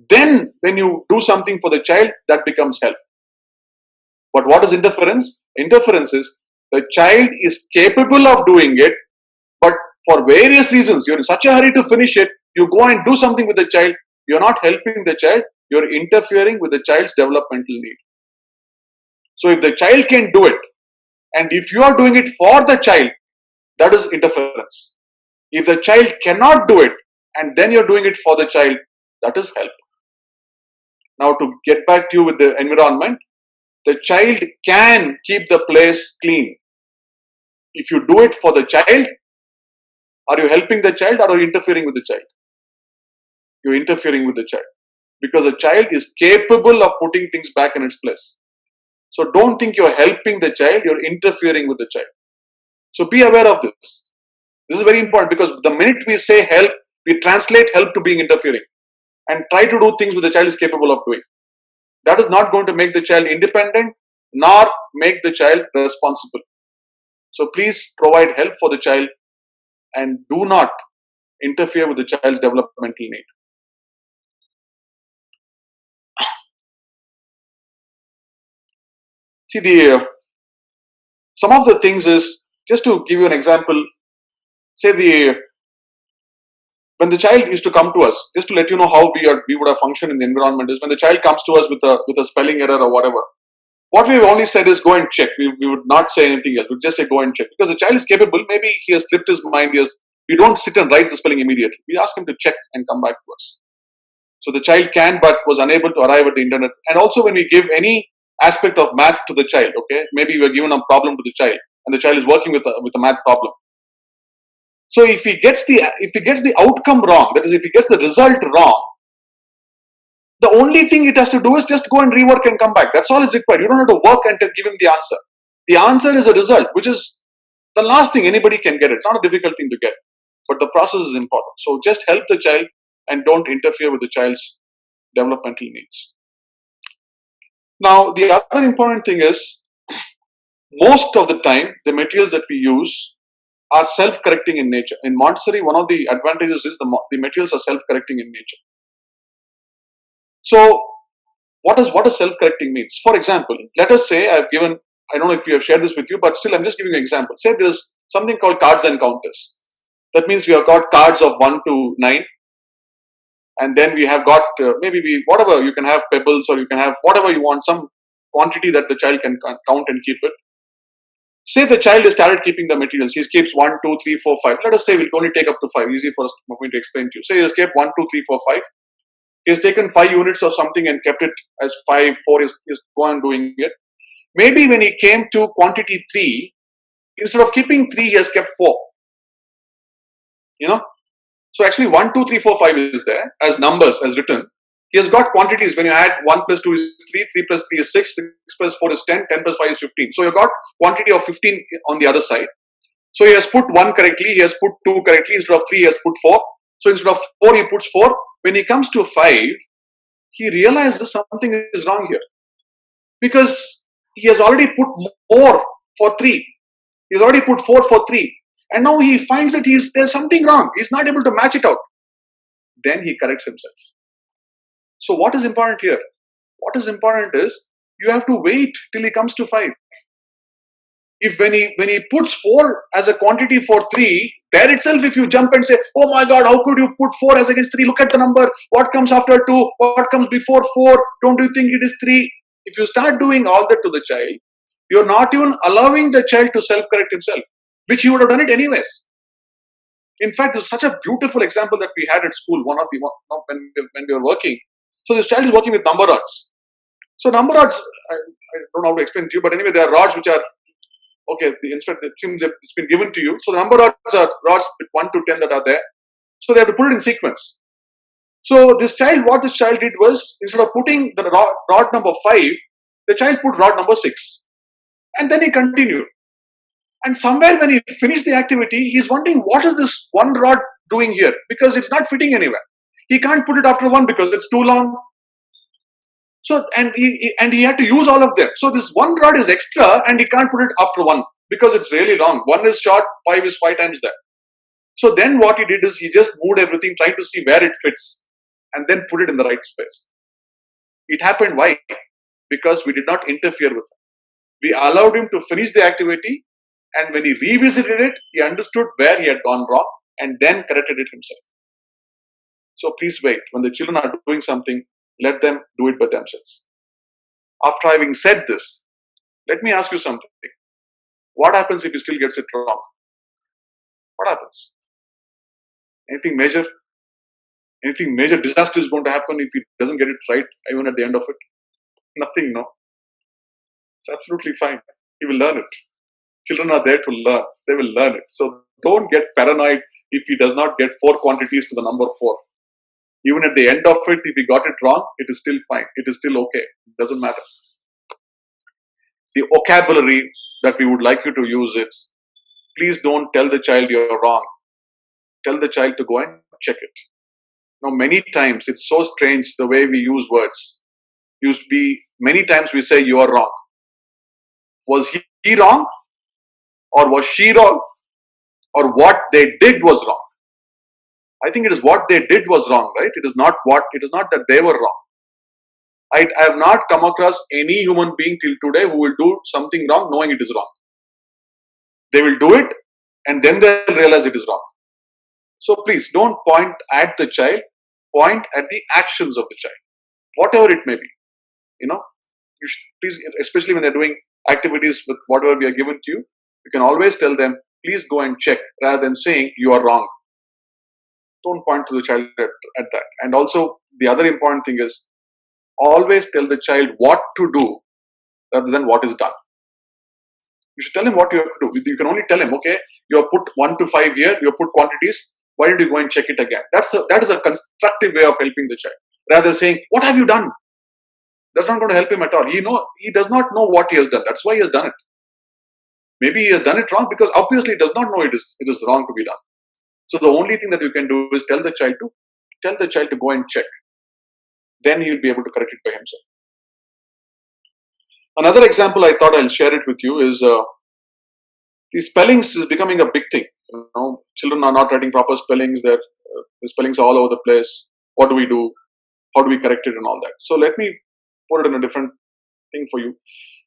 Then, when you do something for the child, that becomes help. But what is interference? Interference is the child is capable of doing it, but for various reasons, you're in such a hurry to finish it, you go and do something with the child, you're not helping the child, you're interfering with the child's developmental need. So if the child can do it, and if you are doing it for the child, that is interference. If the child cannot do it, and then you're doing it for the child, that is help. Now to get back to you with the environment, the child can keep the place clean. If you do it for the child, are you helping the child or are you interfering with the child? You're interfering with the child. Because the child is capable of putting things back in its place. So don't think you're helping the child, you're interfering with the child. So be aware of this. This is very important because the minute we say help, we translate help to being interfering and try to do things which the child is capable of doing. That is not going to make the child independent nor make the child responsible. So please provide help for the child and do not interfere with the child's developmental need. See, some of the things is, just to give you an example, say when the child used to come to us, just to let you know how we would have functioned in the environment, is when the child comes to us with a spelling error or whatever, what we've only said is go and check. We would not say anything else. We'd just say go and check. Because the child is capable, maybe he has slipped his mind, we don't sit and write the spelling immediately. We ask him to check and come back to us. So the child can but was unable to arrive at the internet. And also when we give any aspect of math to the child, okay, maybe we're given a problem to the child and the child is working with a math problem. So if he gets the outcome wrong, that is if he gets the result wrong, the only thing it has to do is just go and rework and come back. That's all is required. You don't have to work and give him the answer. The answer is a result, which is the last thing anybody can get. It's not a difficult thing to get, but the process is important. So just help the child and don't interfere with the child's developmental needs. Now, the other important thing is, most of the time, the materials that we use are self-correcting in nature. In Montessori, one of the advantages is the materials are self-correcting in nature. So, what does self-correcting means? For example, let us say I don't know if we have shared this with you, but still I'm just giving you an example. Say there is something called cards and counters. That means we have got cards of 1 to 9. And then we have got, whatever, you can have pebbles or you can have whatever you want, some quantity that the child can count and keep it. Say the child has started keeping the materials. He keeps 1, 2, 3, 4, 5. Let us say we'll only take up to 5. Easy for me to explain to you. Say he has kept 1, 2, 3, 4, 5. He has taken 5 units of something and kept it as 5, 4. He's gone on doing it. Maybe when he came to quantity 3, instead of keeping 3, he has kept 4. So actually 1, 2, 3, 4, 5 is there as numbers as written. He has got quantities. When you add 1 plus 2 is 3, 3 plus 3 is 6, 6 plus 4 is 10, 10 plus 5 is 15. So you've got quantity of 15 on the other side. So he has put 1 correctly, he has put 2 correctly, instead of 3 he has put 4. So instead of 4 he puts 4. When he comes to 5, he realizes something is wrong here. Because he has already put more for 3. He has already put 4 for 3. And now he finds that there's something wrong. He's not able to match it out. Then he corrects himself. So what is important here? What is important is you have to wait till he comes to 5. If when he puts 4 as a quantity for 3, there itself if you jump and say, oh my God, how could you put 4 as against 3? Look at the number. What comes after 2? What comes before 4? Don't you think it is 3? If you start doing all that to the child, you're not even allowing the child to self-correct himself, which he would have done it anyways. In fact, this is such a beautiful example that we had at school, when we were working. So this child is working with number rods. So number rods, I don't know how to explain to you, but anyway, there are rods which are, okay, in fact, it seems it's been given to you. So the number rods are rods with 1 to 10 that are there. So they have to put it in sequence. So this child, what this child did was, instead of putting the rod number 5, the child put rod number 6. And then he continued. And somewhere when he finished the activity, he's wondering, what is this one rod doing here? Because it's not fitting anywhere. He can't put it after 1 because it's too long. So, and he had to use all of them. So this one rod is extra and he can't put it after 1 because it's really long. 1 is short, 5 is 5 times that. So then what he did is he just moved everything, trying to see where it fits and then put it in the right space. It happened. Why? Because we did not interfere with him. We allowed him to finish the activity, and when he revisited it, he understood where he had gone wrong and then corrected it himself. So please wait. When the children are doing something, let them do it by themselves. After having said this, let me ask you something. What happens if he still gets it wrong? What happens? Anything major? Anything major disaster is going to happen if he doesn't get it right, even at the end of it? Nothing, no. It's absolutely fine. He will learn it. Children are there to learn. They will learn it. So don't get paranoid if he does not get 4 quantities to the number 4. Even at the end of it, if he got it wrong, it is still fine. It is still okay. It doesn't matter. The vocabulary that we would like you to use is, please don't tell the child you're wrong. Tell the child to go and check it. Now, many times it's so strange the way we use words. Many times we say you are wrong. Was he wrong? Or was she wrong? Or what they did was wrong? I think it is what they did was wrong, right? It is not that they were wrong. I have not come across any human being till today who will do something wrong knowing it is wrong. They will do it and then they'll realize it is wrong. So please don't point at the child, point at the actions of the child, whatever it may be. You should, please, especially when they're doing activities with whatever we are given to you, you can always tell them, please go and check, rather than saying you are wrong. Don't point to the child at that. And also, the other important thing is, always tell the child what to do rather than what is done. You should tell him what you have to do. You can only tell him, okay, you have put 1 to 5 here, you have put quantities, why don't you go and check it again? That is a constructive way of helping the child. Rather than saying, what have you done? That's not going to help him at all. He does not know what he has done. That's why he has done it. Maybe he has done it wrong because obviously he does not know it is wrong to be done. So the only thing that you can do is tell the child to go and check. Then he will be able to correct it by himself. Another example I thought I'll share it with you is the spellings is becoming a big thing. Children are not writing proper spellings. The spellings are all over the place. What do we do? How do we correct it and all that? So let me put it in a different thing for you.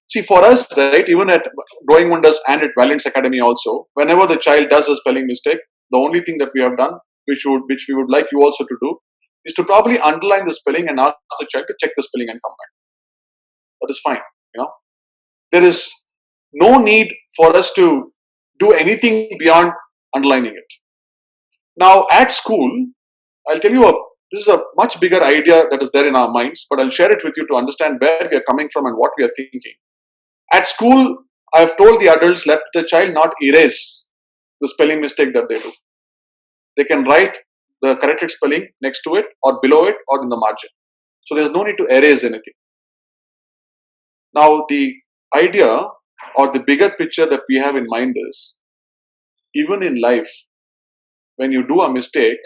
See, for us, right, even at Growing Wonders and at Valiance Academy also, whenever the child does a spelling mistake, the only thing that we have done, which we would like you also to do, is to probably underline the spelling and ask the child to check the spelling and come back. That is fine. There is no need for us to do anything beyond underlining it. Now, at school, I'll tell you this is a much bigger idea that is there in our minds, but I'll share it with you to understand where we are coming from and what we are thinking. At school, I have told the adults, let the child not erase the spelling mistake that they do. They can write the corrected spelling next to it or below it or in the margin. So there's no need to erase anything. Now, the idea or the bigger picture that we have in mind is, even in life, when you do a mistake,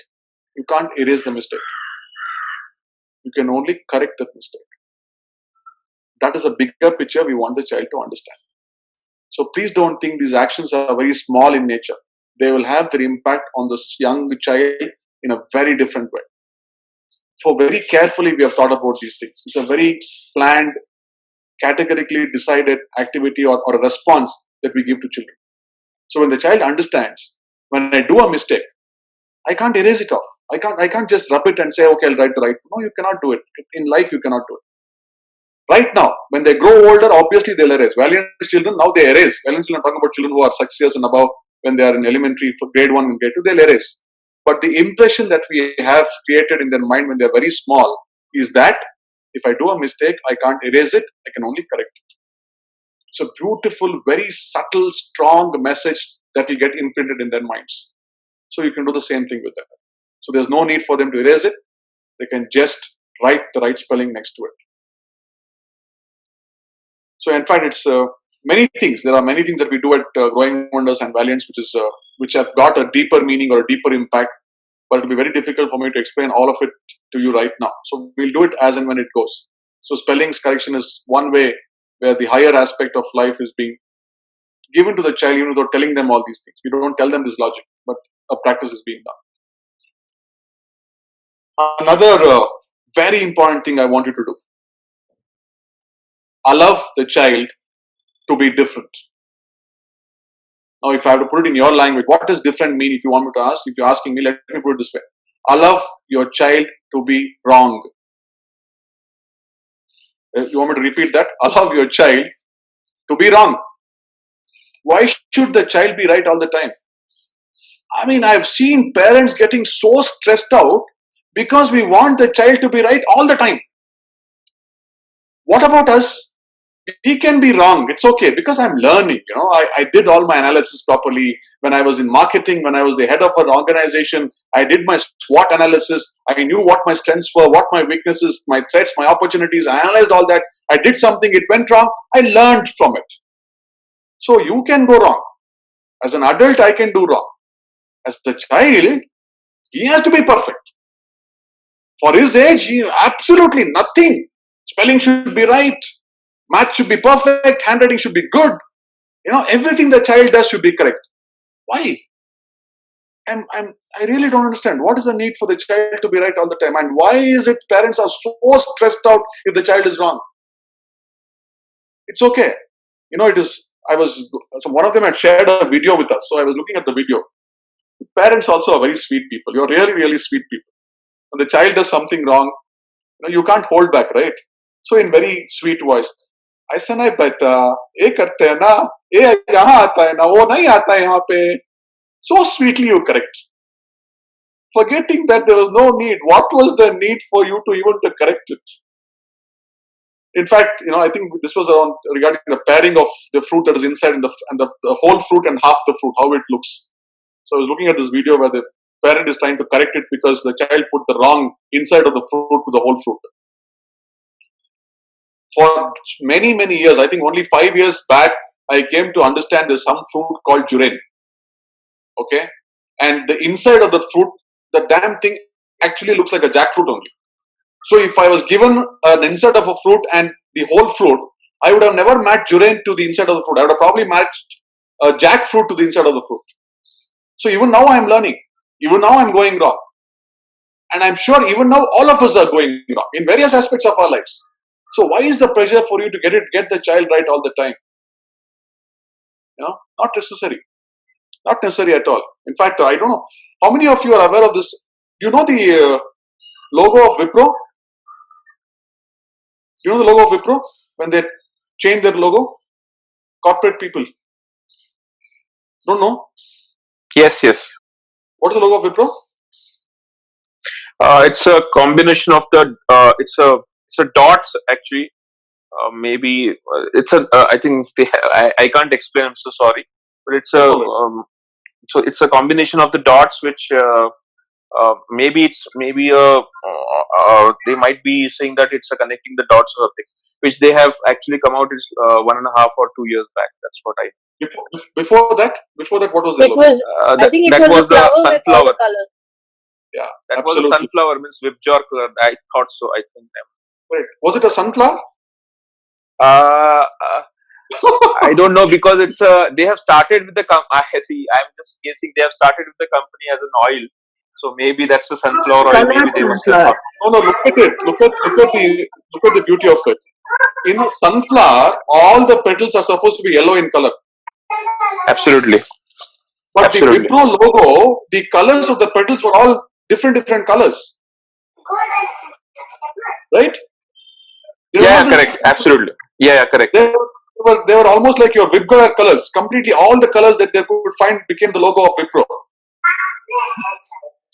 you can't erase the mistake. You can only correct that mistake. That is a bigger picture we want the child to understand. So please don't think these actions are very small in nature. They will have their impact on this young child in a very different way. So very carefully we have thought about these things. It's a very planned, categorically decided activity or a response that we give to children. So when the child understands, when I do a mistake, I can't erase it off. I can't just rub it and say, okay, I'll write the right. No, you cannot do it. In life, you cannot do it. Right now, when they grow older, obviously they'll erase. Valiant children, now they erase. Valiant children, talking about children who are 6 years and above, when they are in elementary, for grade 1 and grade 2, they'll erase. But the impression that we have created in their mind when they're very small is that if I do a mistake, I can't erase it, I can only correct it. It's a beautiful, very subtle, strong message that will get imprinted in their minds. So you can do the same thing with them. So there's no need for them to erase it. they can just write the right spelling next to it. So in fact, it's many things. There are many things that we do at Growing Wonders and Valiants, which have got a deeper meaning or a deeper impact. But it'll be very difficult for me to explain all of it to you right now. So we'll do it as and when it goes. So spellings correction is one way where the higher aspect of life is being given to the child, even without telling them all these things. We don't tell them this logic, but a practice is being done. Another very important thing I want you to do: allow the child to be different. Now, if I have to put it in your language, what does different mean? If you want me to ask, if you're asking me, let me put it this way: allow your child to be wrong. You want me to repeat that? Allow your child to be wrong. Why should the child be right all the time? I mean, I've seen parents getting so stressed out because we want the child to be right all the time. What about us? We can be wrong. It's okay because I'm learning. I did all my analysis properly. When I was in marketing, when I was the head of an organization, I did my SWOT analysis. I knew what my strengths were, what my weaknesses, my threats, my opportunities. I analyzed all that. I did something, it went wrong. I learned from it. So you can go wrong. As an adult, I can do wrong. As a child, he has to be perfect. For his age, absolutely nothing. Spelling should be right. Math should be perfect, handwriting should be good. Everything the child does should be correct. Why? I really don't understand. What is the need for the child to be right all the time? And why is it parents are so stressed out if the child is wrong? It's okay. So one of them had shared a video with us. So I was looking at the video. Parents also are very sweet people. You're really, really sweet people. When the child does something wrong, you can't hold back, right? So in very sweet voice, ऐसा नहीं बेटा ये करते हैं ना ये यहाँ आता है ना वो नहीं आता है यहाँ पे. So sweetly you correct, forgetting that there was no need. What was the need for you to even to correct it? In fact, I think this was around regarding the paring of the fruit that is inside and the whole fruit and half the fruit, how it looks. So I was looking at this video where the parent is trying to correct it because the child put the wrong inside of the fruit to the whole fruit. For many, many years, I think only 5 years back, I came to understand there's some fruit called durian. Okay? And the inside of the fruit, the damn thing actually looks like a jackfruit only. So if I was given an inside of a fruit and the whole fruit, I would have never matched durian to the inside of the fruit. I would have probably matched a jackfruit to the inside of the fruit. So even now I'm learning. Even now I'm going wrong. And I'm sure even now all of us are going wrong in various aspects of our lives. So why is the pressure for you to get the child right all the time? Not necessary. Not necessary at all. In fact, I don't know how many of you are aware of this. You know the logo of Wipro? You know the logo of Wipro? When they change their logo? Corporate people. Don't know? Yes. What is the logo of Wipro? It's a combination of the. It's a dots actually. Maybe it's a. I think I can't explain. I'm so sorry, but it's a. So it's a combination of the dots, which maybe they might be saying that it's a connecting the dots or something, which they have actually come out is 1.5 or 2 years back. That's what I. Before that, what was the It logo? was, I think it was the flower with all the colors. Yeah, that absolutely. was a sunflower, means Vibjor color. I thought so. I think. Wait, was it a sunflower? I don't know because it's they have started with the see. I'm just guessing they have started with the company as an oil, so maybe that's the sunflower oil. Maybe they must have thought. No. Look at it. Look at the beauty of it. In a sunflower, all the petals are supposed to be yellow in color. Absolutely. But Absolutely. the Wipro logo, the colors of the petals were all different colors. Right? Yeah, correct. Absolutely. Yeah, correct. They were almost like your Wipro colors. Completely all the colors that they could find became the logo of Wipro.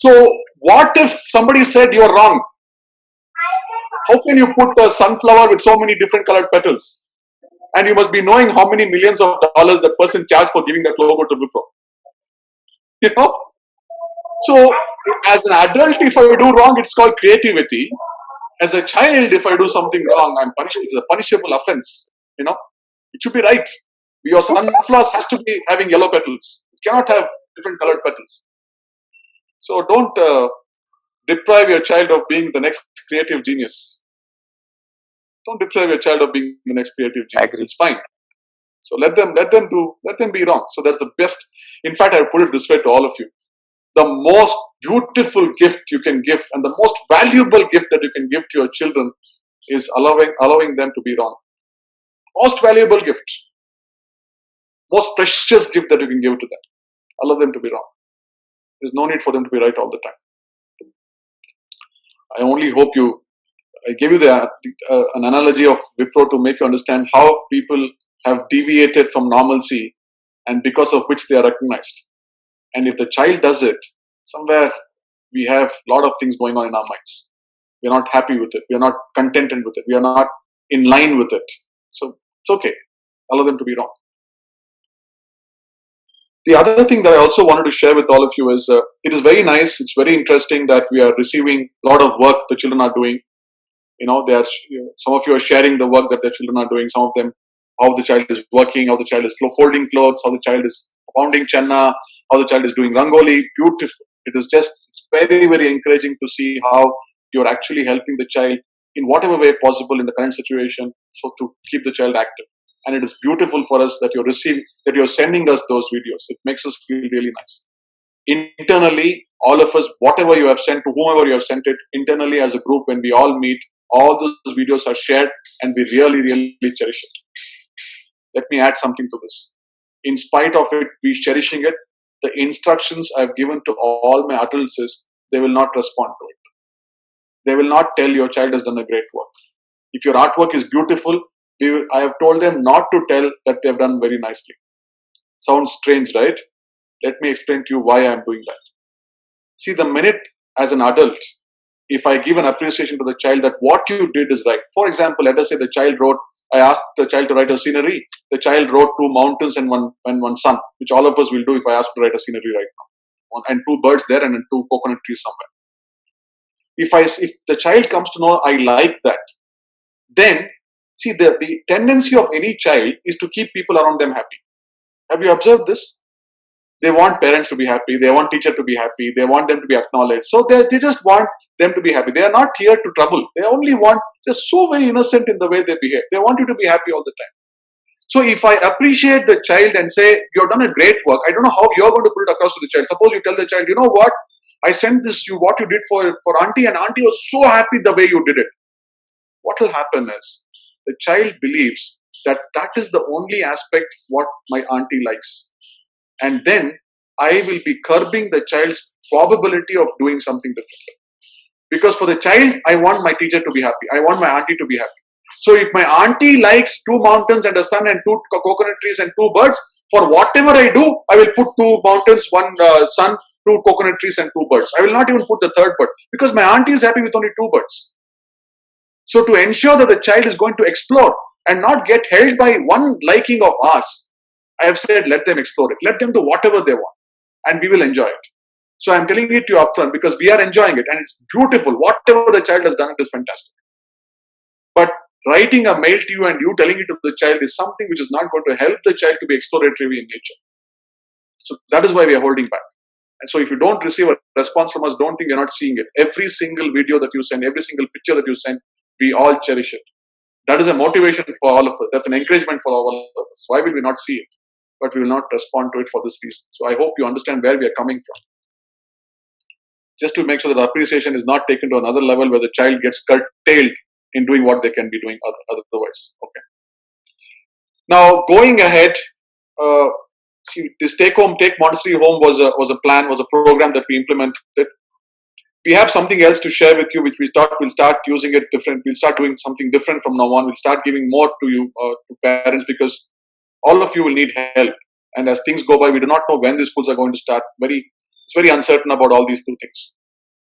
So what if somebody said you're wrong? How can you put a sunflower with so many different colored petals? And you must be knowing how many millions of dollars that person charged for giving that logo to Wipro. So, as an adult, if I do wrong, it's called creativity. As a child, if I do something wrong, I'm punished. It's a punishable offense. It should be right. Your sunflowers has to be having yellow petals. It cannot have different colored petals. So don't deprive your child of being the next creative genius. Don't deprive your child of being the next creative genius. Agree. It's fine. So let them be wrong. So that's the best. In fact, I put it this way to all of you: the most beautiful gift you can give, and the most valuable gift that you can give to your children, is allowing them to be wrong. Most valuable gift, most precious gift that you can give to them. Allow them to be wrong. There's no need for them to be right all the time. I only hope I gave you an analogy of Wipro to make you understand how people have deviated from normalcy, and because of which they are recognized. And if the child does it, somewhere we have a lot of things going on in our minds. We are not happy with it. We are not contented with it. We are not in line with it. So it's okay. Allow them to be wrong. The other thing that I also wanted to share with all of you is it is very nice. It's very interesting that we are receiving a lot of work the children are doing. Some of you are sharing the work that their children are doing. Some of them, how the child is working, how the child is folding clothes, how the child is pounding channa, how the child is doing rangoli. Beautiful. It's very, very encouraging to see how you're actually helping the child in whatever way possible in the current situation, so to keep the child active. And it is beautiful for us that you're sending us those videos. It makes us feel really nice. Internally, all of us, whatever you have sent to whomever you have sent it, internally as a group, when we all meet, all those videos are shared, and we really, really cherish it. Let me add something to this. In spite of it, we cherishing it, the instructions I've given to all my adults is they will not respond to it. They will not tell your child has done a great work. If your artwork is beautiful, I have told them not to tell that they have done very nicely. Sounds strange, right? Let me explain to you why I am doing that. See, the minute as an adult, if I give an appreciation to the child that what you did is right. For example, let us say I asked the child to write a scenery. The child wrote 2 mountains and one sun, which all of us will do if I ask to write a scenery right now. And 2 birds there and 2 coconut trees somewhere. If the child comes to know I like that, then see the tendency of any child is to keep people around them happy. Have you observed this? They want parents to be happy. They want teacher to be happy. They want them to be acknowledged. So they just want them to be happy. They are not here to trouble. They only want, just so very innocent in the way they behave. They want you to be happy all the time. So if I appreciate the child and say, you've done a great work, I don't know how you're going to put it across to the child. Suppose you tell the child, you know what? I sent what you did for auntie, and auntie was so happy the way you did it. What will happen is, the child believes that is the only aspect what my auntie likes. And then I will be curbing the child's probability of doing something different. Because for the child, I want my teacher to be happy. I want my auntie to be happy. So if my auntie likes 2 mountains and a sun and 2 coconut trees and 2 birds, for whatever I do, I will put 2 mountains, 1 sun, 2 coconut trees and 2 birds. I will not even put the 3rd bird, because my auntie is happy with only 2 birds. So to ensure that the child is going to explore and not get held by one liking of ours, I have said, let them explore it. Let them do whatever they want, and we will enjoy it. So I'm telling it to you upfront because we are enjoying it, and it's beautiful. Whatever the child has done, it is fantastic. But writing a mail to you and you telling it to the child is something which is not going to help the child to be exploratory in nature. So that is why we are holding back. And so if you don't receive a response from us, don't think you're not seeing it. Every single video that you send, every single picture that you send, we all cherish it. That is a motivation for all of us. That's an encouragement for all of us. Why will we not see it? But we will not respond to it for this reason. So I hope you understand where we are coming from. Just to make sure that appreciation is not taken to another level where the child gets curtailed in doing what they can be doing otherwise. Okay. Now going ahead, this Take Montessori Home was a program that we implemented. We have something else to share with you, which we thought we'll start using it different. We'll start doing something different from now on. We'll start giving more to you, to parents, because all of you will need help. And as things go by, we do not know when the schools are going to start. It's very uncertain about all these 2 things.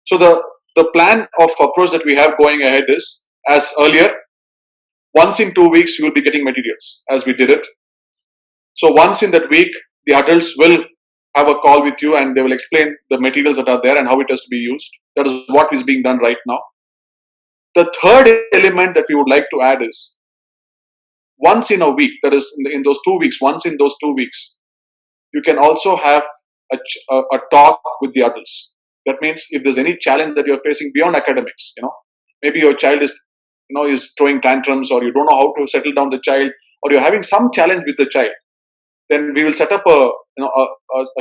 So the plan of approach that we have going ahead is, as earlier, once in 2 weeks, you will be getting materials as we did it. So once in that week, the adults will have a call with you and they will explain the materials that are there and how it has to be used. That is what is being done right now. The third element that we would like to add is once in a week, that is in those 2 weeks, once in those 2 weeks, you can also have a talk with the adults. That means if there's any challenge that you're facing beyond academics, maybe your child is throwing tantrums, or you don't know how to settle down the child, or you're having some challenge with the child, then we will set up a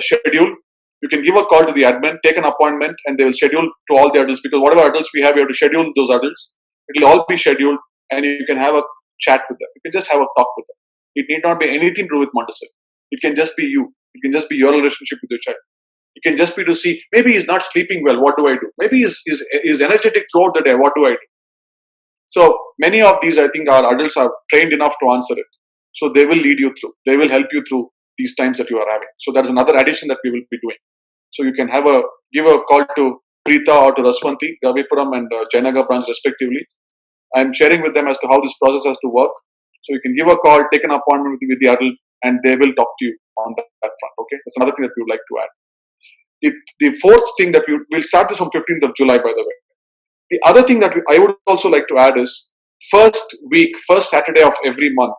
schedule. You can give a call to the admin, take an appointment, and they will schedule to all the adults, because whatever adults we have to schedule those adults. It will all be scheduled, and you can have a chat with them. You can just have a talk with them. It need not be anything to do with Montessori. It can just be you. It can just be your relationship with your child. It can just be to see, maybe he's not sleeping well, what do I do? Maybe he's energetic throughout the day, what do I do? So many of these, I think our adults are trained enough to answer it. So they will lead you through. They will help you through these times that you are having. So that is another addition that we will be doing. So you can give a call to Preeta or to Raswanti, Gavipuram and Jainagar branch respectively. I'm sharing with them as to how this process has to work. So you can give a call, take an appointment with the adult, and they will talk to you on that front. Okay, that's another thing that we would like to add. The fourth thing that we'll start this from 15th of July, by the way. The other thing that I would also like to add is first Saturday of every month,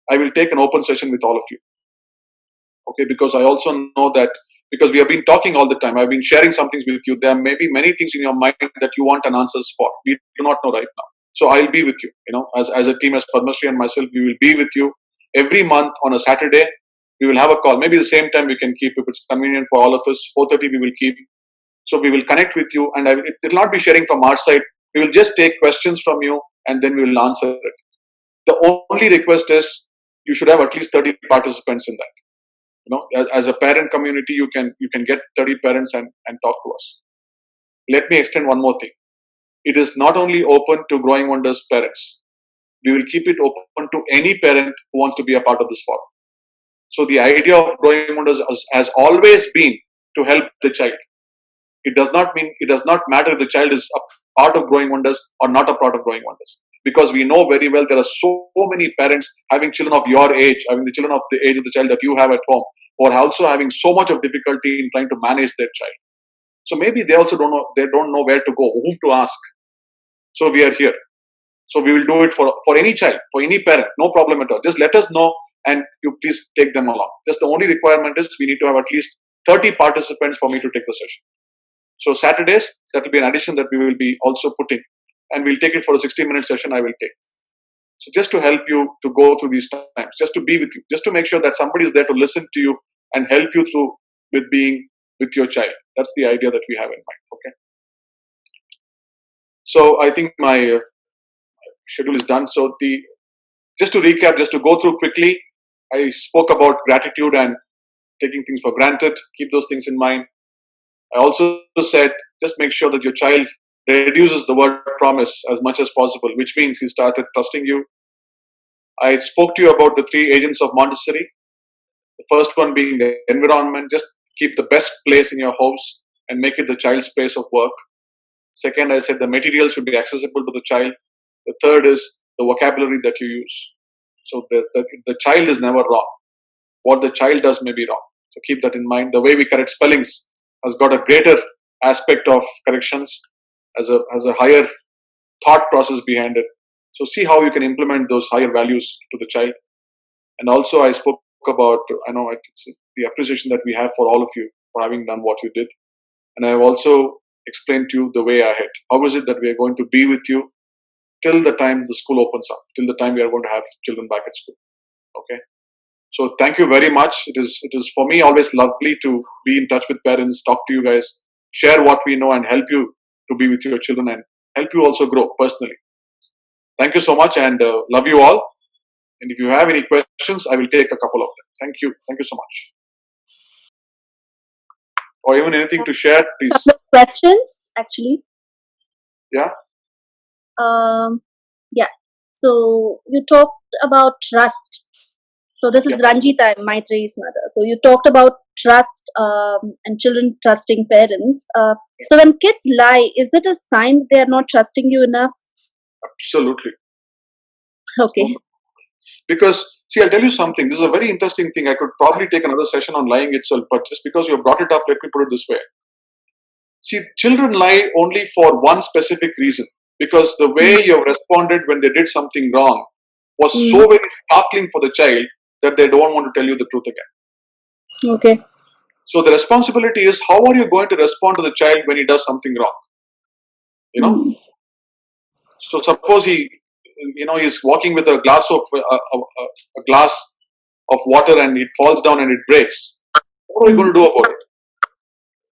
I will take an open session with all of you. Okay, because I also know that because we have been talking all the time, I've been sharing some things with you. There may be many things in your mind that you want an answers for. We do not know right now. So I'll be with you, as a team, as Padmashree and myself, we will be with you every month on a Saturday. We will have a call. Maybe the same time we can keep, if it's convenient for all of us, 4:30 we will keep. So we will connect with you, and it will not be sharing from our side. We will just take questions from you, and then we will answer it. The only request is you should have at least 30 participants in that. As a parent community, you can get 30 parents and talk to us. Let me extend one more thing. It is not only open to Growing Wonders parents. We will keep it open to any parent who wants to be a part of this forum. So the idea of Growing Wonders has always been to help the child. It does not matter if the child is a part of Growing Wonders or not a part of Growing Wonders. Because we know very well there are so many parents having children of your age, having the children of the age of the child that you have at home, who are also having so much of difficulty in trying to manage their child. So maybe they also don't know where to go, whom to ask. So we are here. So we will do it for any child, for any parent, no problem at all. Just let us know and you please take them along. Just the only requirement is we need to have at least 30 participants for me to take the session. So Saturdays, that will be an addition that we will be also putting, and we'll take it for a 60-minute session I will take. So just to help you to go through these times, just to be with you, just to make sure that somebody is there to listen to you and help you through with being with your child. That's the idea that we have in mind. Okay. So I think my schedule is done. So just to recap, just to go through quickly, I spoke about gratitude and taking things for granted. Keep those things in mind. I also said, just make sure that your child reduces the word promise as much as possible, which means he started trusting you. I spoke to you about the 3 agents of Montessori. The first one being the environment. Just keep the best place in your house and make it the child's space of work. Second, I said the material should be accessible to the child. The third is the vocabulary that you use. So the child is never wrong. What the child does may be wrong. So keep that in mind. The way we correct spellings has got a greater aspect of corrections, as a higher thought process behind it. So see how you can implement those higher values to the child. And also I spoke about, it's the appreciation that we have for all of you for having done what you did. And I have also explained to you the way ahead. How is it that we are going to be with you till the time the school opens up, till the time we are going to have children back at school. Okay. So thank you very much. It is for me always lovely to be in touch with parents, talk to you guys, share what we know and help you to be with your children and help you also grow personally. Thank you so much and love you all. And if you have any questions, I will take a couple of them. Thank you. Thank you so much. Or even anything to share, please. Couple of questions, actually. Yeah. Yeah. So you talked about trust. So this is Ranjita, Maitri's mother. So you talked about trust and children trusting parents. So when kids lie, is it a sign they are not trusting you enough? Absolutely. Okay. Because, see, I'll tell you something. This is a very interesting thing. I could probably take another session on lying itself, but just because you have brought it up, let me put it this way. See, children lie only for one specific reason. Because the way you have responded when they did something wrong was so very startling for the child that they don't want to tell you the truth again. Okay. So the responsibility is, how are you going to respond to the child when he does something wrong? You know? So suppose he's walking with a glass of water and it falls down and it breaks. What are you going to do about it?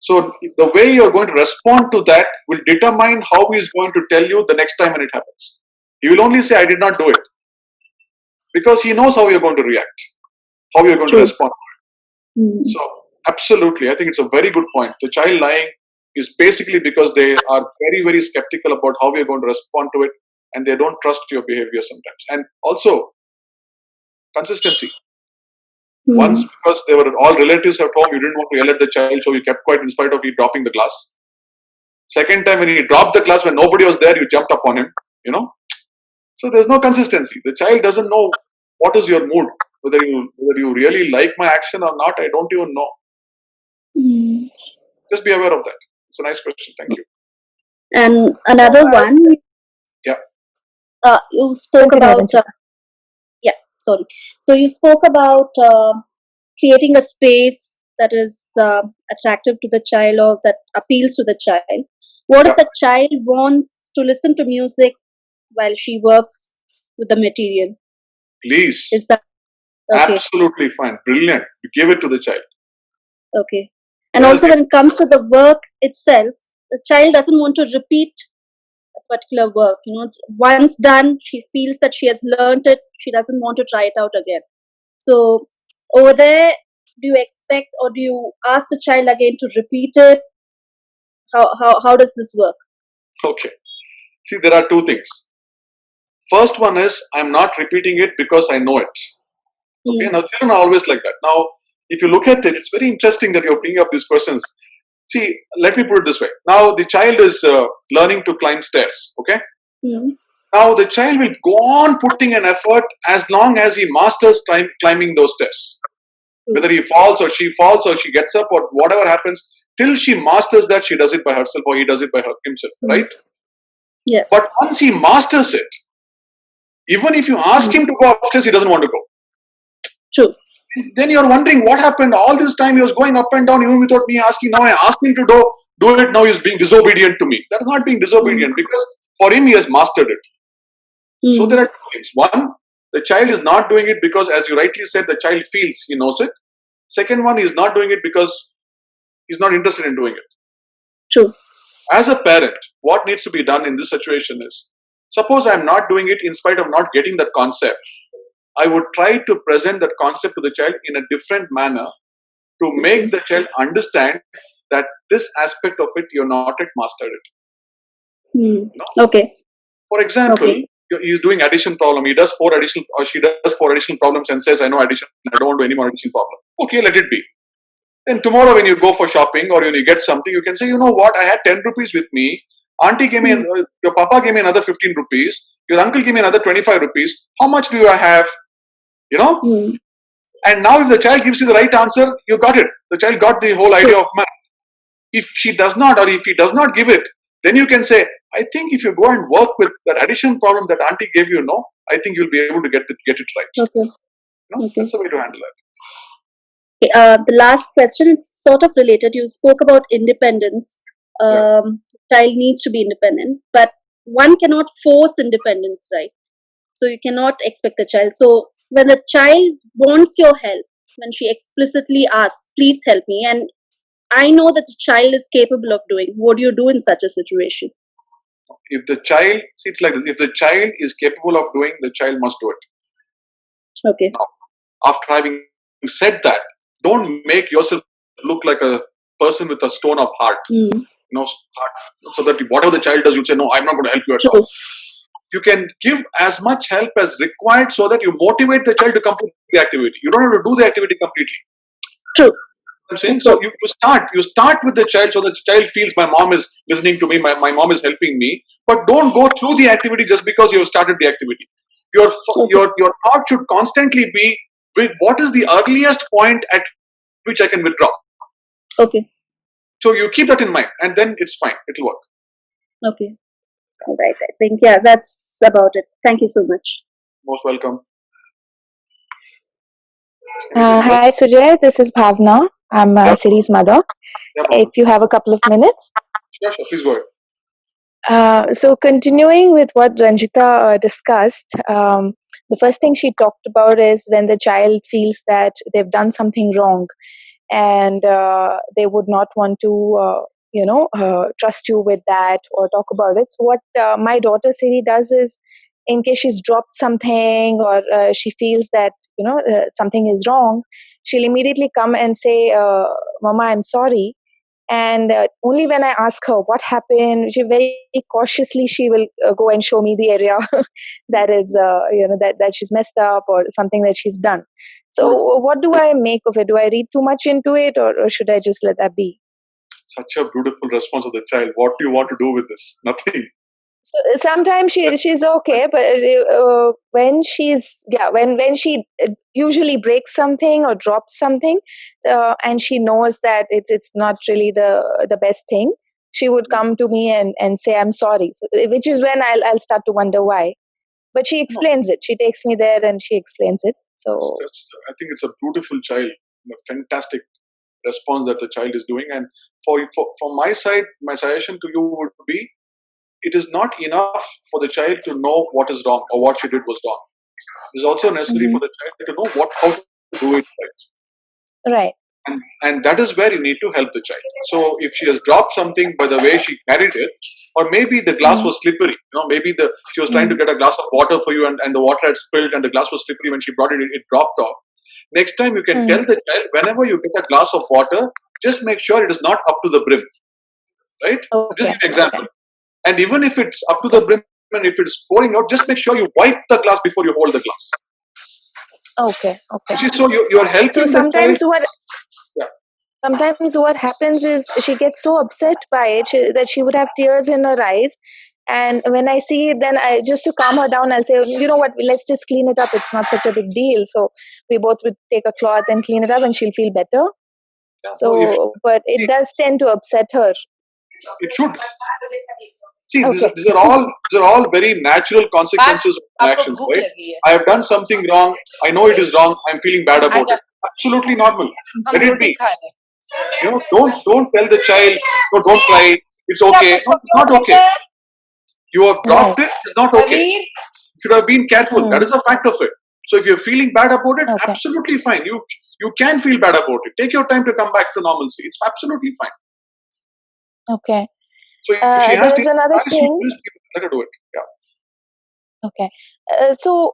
So the way you are going to respond to that will determine how he is going to tell you the next time when it happens. He will only say, I did not do it. Because he knows how you're going to react, how you're going to respond. So absolutely, I think it's a very good point. The child lying is basically because they are very, very skeptical about how you're going to respond to it, and they don't trust your behavior sometimes. And also, consistency. Once, because they were all relatives at home, you didn't want to yell at the child, so you kept quiet in spite of you dropping the glass. Second time, when he dropped the glass when nobody was there, you jumped upon him, So there's no consistency. The child doesn't know what is your mood, whether you really like my action or not. I don't even know. Just be aware of that. It's a nice question. Thank you. And another one. Yeah. You spoke about. Sorry. So you spoke about creating a space that is attractive to the child or that appeals to the child. What if the child wants to listen to music while she works with the material? Please. Is that okay? Absolutely fine. Brilliant. You give it to the child. Okay. And also when it comes to the work itself, the child doesn't want to repeat a particular work. Once done, she feels that she has learned it. She doesn't want to try it out again. So over there, do you expect or do you ask the child again to repeat it? How does this work? Okay. See, there are two things. First one is, I'm not repeating it because I know it. Okay. Now, children are always like that. Now, if you look at it, it's very interesting that you're bringing up these questions. See, let me put it this way. Now, the child is learning to climb stairs. Okay. Now, the child will go on putting an effort as long as he masters climbing those stairs. Whether he falls or she gets up or whatever happens, till she masters that, she does it by herself or he does it by himself, right? Yeah. But once he masters it, even if you ask him to go upstairs, he doesn't want to go. True. Then you're wondering what happened. All this time he was going up and down even without me asking. Now I asked him to do it. Now he's being disobedient to me. That is not being disobedient because for him he has mastered it. So there are two things. One, the child is not doing it because, as you rightly said, the child feels he knows it. Second one, he is not doing it because he's not interested in doing it. True. As a parent, what needs to be done in this situation is, suppose I'm not doing it in spite of not getting that concept. I would try to present that concept to the child in a different manner to make the child understand that this aspect of it, you're not yet mastered it. Okay. For example, he's doing addition problem. He does she does 4 additional problems and says, I know addition. I don't want to do any more addition problem. Okay, let it be. Then tomorrow when you go for shopping or when you get something, you can say, you know what, I had 10 rupees with me. Auntie gave me, your papa gave me another 15 rupees. Your uncle gave me another 25 rupees. How much do I have? And now if the child gives you the right answer, you got it. The child got the whole idea of math. If she does not, or if he does not give it, then you can say, I think if you go and work with that addition problem that auntie gave you, I think you'll be able to get it right. Okay. That's the way to handle it. Okay, the last question is sort of related. You spoke about independence. Child needs to be independent, but one cannot force independence, right? So you cannot expect a child. So when the child wants your help, when she explicitly asks, please help me, and I know that the child is capable of doing, what do you do in such a situation? If the child, it's like this, if the child is capable of doing, the child must do it. Okay. Now, after having said that, don't make yourself look like a person with a stone of heart. So that whatever the child does, you say, no, I'm not going to help you at all. You can give as much help as required so that you motivate the child to complete the activity. You don't have to do the activity completely. True. I'm saying, so you start with the child so that the child feels my mom is listening to me, my mom is helping me, but don't go through the activity just because you have started the activity. Your thought should constantly be with what is the earliest point at which I can withdraw. Okay. So you keep that in mind, and then it's fine. It'll work. Okay. All right. I think that's about it. Thank you so much. Most welcome. Hi, Sujay. This is Bhavna. I'm Siri's mother. Yeah, Bhavna. If you have a couple of minutes. Sure. Please go ahead. So, continuing with what Ranjita discussed, the first thing she talked about is when the child feels that they've done something wrong and they would not want to, trust you with that or talk about it. So, what my daughter Siri does is, in case she's dropped something or she feels that something is wrong, she'll immediately come and say, "Mama, I'm sorry." And only when I ask her what happened, she very cautiously she will go and show me the area that is that she's messed up or something that she's done. So what do I make of it? Do I read too much into it, or should I just let that be? Such a beautiful response of the child. What do you want to do with this? Nothing. So sometimes she's okay, but when when she usually breaks something or drops something, and she knows that it's not really the best thing, she would come to me and say I'm sorry. So, which is when I'll start to wonder why. But she explains it. She takes me there and she explains it. So I think it's a beautiful child, a fantastic response that the child is doing. And from my side, my suggestion to you would be, it is not enough for the child to know what is wrong or what she did was wrong. It is also necessary for the child to know how to do it right. Right. And that is where you need to help the child. So if she has dropped something by the way she carried it, or maybe the glass was slippery, maybe she was trying to get a glass of water for you and the water had spilled and the glass was slippery. When she brought it, it dropped off. Next time you can tell the child, whenever you get a glass of water, just make sure it is not up to the brim. Right? Okay. Just give an example. And even if it's up to the brim and if it's pouring out, just make sure you wipe the glass before you hold the glass. Okay. So you're helping so sometimes Sometimes what happens is she gets so upset by it that she would have tears in her eyes. And when I see it, then I just to calm her down, I'll say, you know what, let's just clean it up. It's not such a big deal. So we both would take a cloth and clean it up and she'll feel better. Yeah, but it does tend to upset her. It should. See, these are all very natural consequences of my actions, right? I have done something wrong. I know it is wrong. I'm feeling bad about it. Absolutely normal. Let it be. Don't tell the child, no, don't cry. It's okay. No, it's not okay. You have dropped it. It's not okay. You should have been careful. That is a fact of it. So if you're feeling bad about it, absolutely fine. You can feel bad about it. Take your time to come back to normalcy. It's absolutely fine. Okay. So if she has there's another thing. Let her do it. Yeah. Okay. So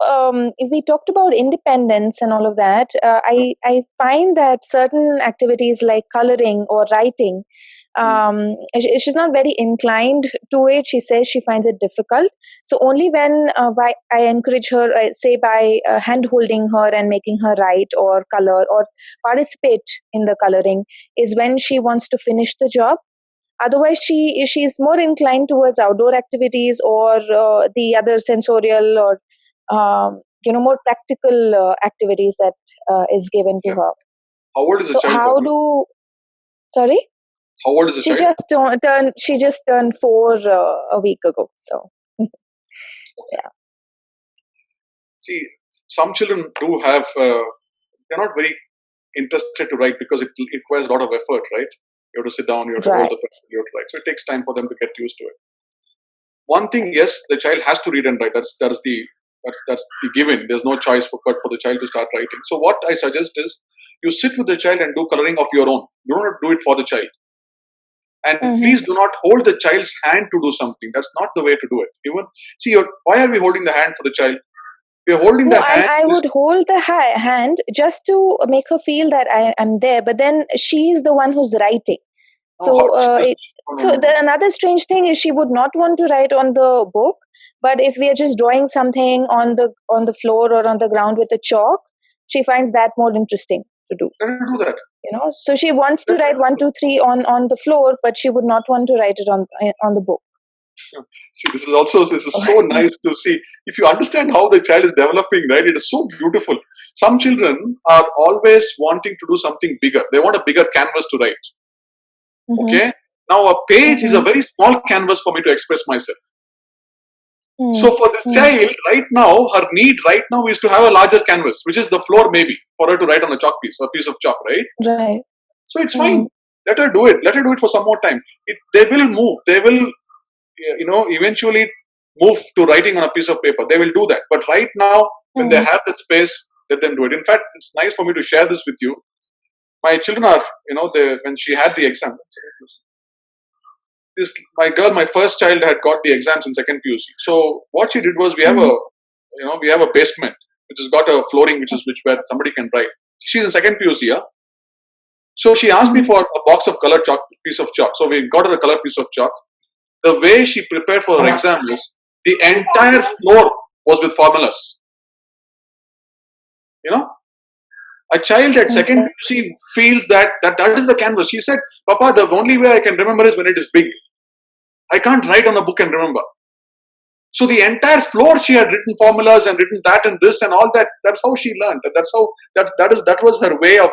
if we talked about independence and all of that, I find that certain activities like coloring or writing, she's not very inclined to it. She says she finds it difficult. So only when I encourage her, say by hand holding her and making her write or color or participate in the coloring, is when she wants to finish the job. Otherwise, she's more inclined towards outdoor activities or the other sensorial or more practical activities that is given to her. How old is the child? Sorry? How old is the child? She just turned 4 a week ago. So yeah. See, some children do have. They're not very interested to write because it requires a lot of effort, right? You have to sit down, you have to hold the pencil, you have to write. So it takes time for them to get used to it. One thing, yes, the child has to read and write. That's the given. There's no choice for the child to start writing. So what I suggest is you sit with the child and do coloring of your own. You don't do it for the child. And please do not hold the child's hand to do something. That's not the way to do it. Why are we holding the hand for the child? We're holding the hand. I would hold the hand just to make her feel that I'm there. But then she's the one who's writing. Another strange thing is she would not want to write on the book. But if we are just drawing something on the floor or on the ground with a chalk, she finds that more interesting to do. Let her do that. So she wants to write 1, 2, 3 on the floor, but she would not want to write it on the book. See, this is so nice to see. If you understand how the child is developing, right, it is so beautiful. Some children are always wanting to do something bigger. They want a bigger canvas to write. Mhm. Okay. Now a page is a very small canvas for me to express myself. Mm. So for this child, right now, her need right now is to have a larger canvas, which is the floor maybe, for her to write on a chalk piece, a piece of chalk, right? Right. So it's fine. Let her do it. Let her do it for some more time. They will move. They will, eventually move to writing on a piece of paper. They will do that. But right now, when they have that space, let them do it. In fact, it's nice for me to share this with you. My children are, when she had the exam, my first child had got the exams in second PUC. So what she did was we have a basement which has got a flooring which where somebody can write. She's in second PUC, yeah. So she asked me for a box of colored chalk, piece of chalk. So we got her a colored piece of chalk. The way she prepared for her exam is the entire floor was with formulas. A child at second PUC feels that is the canvas. She said, "Papa, the only way I can remember is when it is big. I can't write on a book and remember." So the entire floor she had written formulas and written that and this and all that. That's how she learned. That's how that was her way of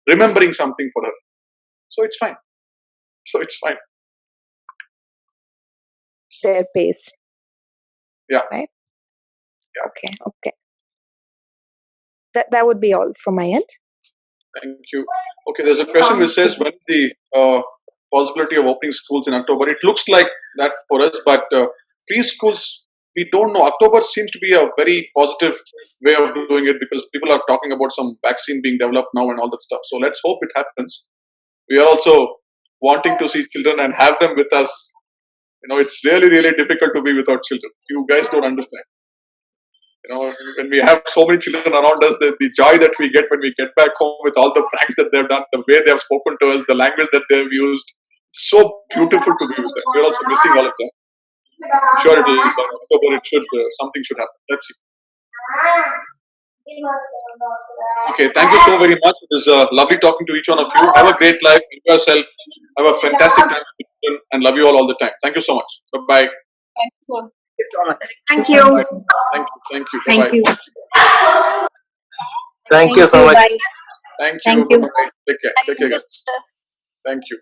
remembering something for her. So it's fine. Their pace. Yeah. Right? Yeah. Okay. That would be all from my end. Thank you. Okay, there's a question which says when the possibility of opening schools in October. It looks like that for us, but preschools, we don't know. October seems to be a very positive way of doing it because people are talking about some vaccine being developed now and all that stuff. So let's hope it happens. We are also wanting to see children and have them with us. It's really, really difficult to be without children. You guys don't understand. When we have so many children around us, the joy that we get when we get back home with all the pranks that they've done, the way they have spoken to us, the language that they've used, it's so beautiful to be with them. We're also missing all of them. I'm sure it will, by October, something should happen. Let's see. Okay, thank you so very much. It was lovely talking to each one of you. Have a great life. Enjoy yourself. Have a fantastic time with children and love you all the time. Thank you so much. Bye-bye. Thank you so much. Thank you. Thank you. Thank Bye-bye. you. Thank you so much. Bye. Thank you. Thank you. Bye-bye. Take care, guys. Thank you.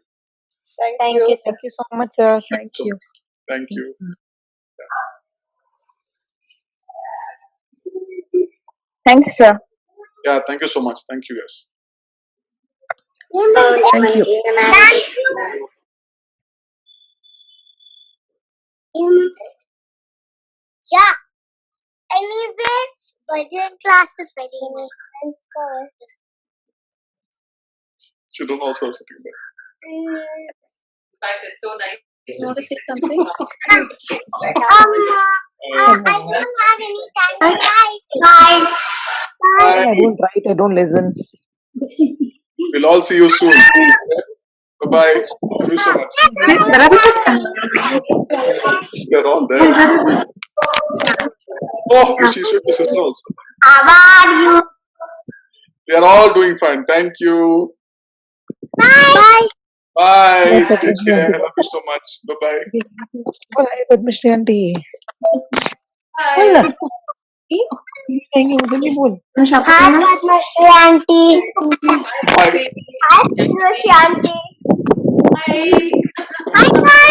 Thank you so much, sir. Thank you. Thank you. Thanks, sir. Yeah, thank you so much. Thank you, guys. Thank you. Yeah, anyways, budget class was very nice. Children also are sitting there. It's so nice. You want to say something? I don't have any time to write. Bye. Bye. I don't listen. We'll all see you soon. Bye-bye. Thank you so much. They're all there. Oh, she's with the sister also. How are you? They are all doing fine. Thank you. Bye. Bye. Take care. Love you so much. Bye-bye. Bye, Padmashri auntie. Hi. Thank you. जल्दी बोल. Hi, Padmashri auntie. Bye. Hi, Padmashri auntie. Hi. Hi.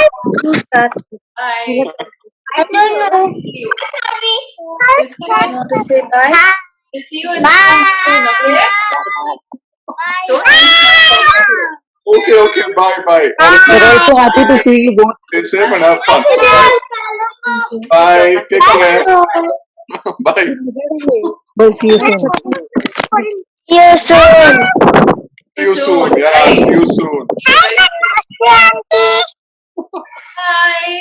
Hi. I don't know. See you. Hi. We'll see you in, You want to say bye? we'll see you in Bye. soon, okay? So Okay. Bye. We're also happy to see you both. Stay safe and have fun. Bye. Take care. Bye. We'll see you soon. You soon. See you soon. Yeah, see you soon. hi.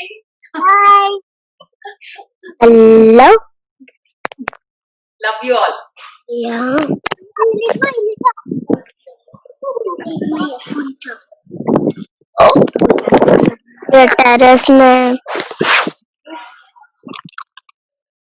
Bye. Hello. Love you all. Yeah. The terrace में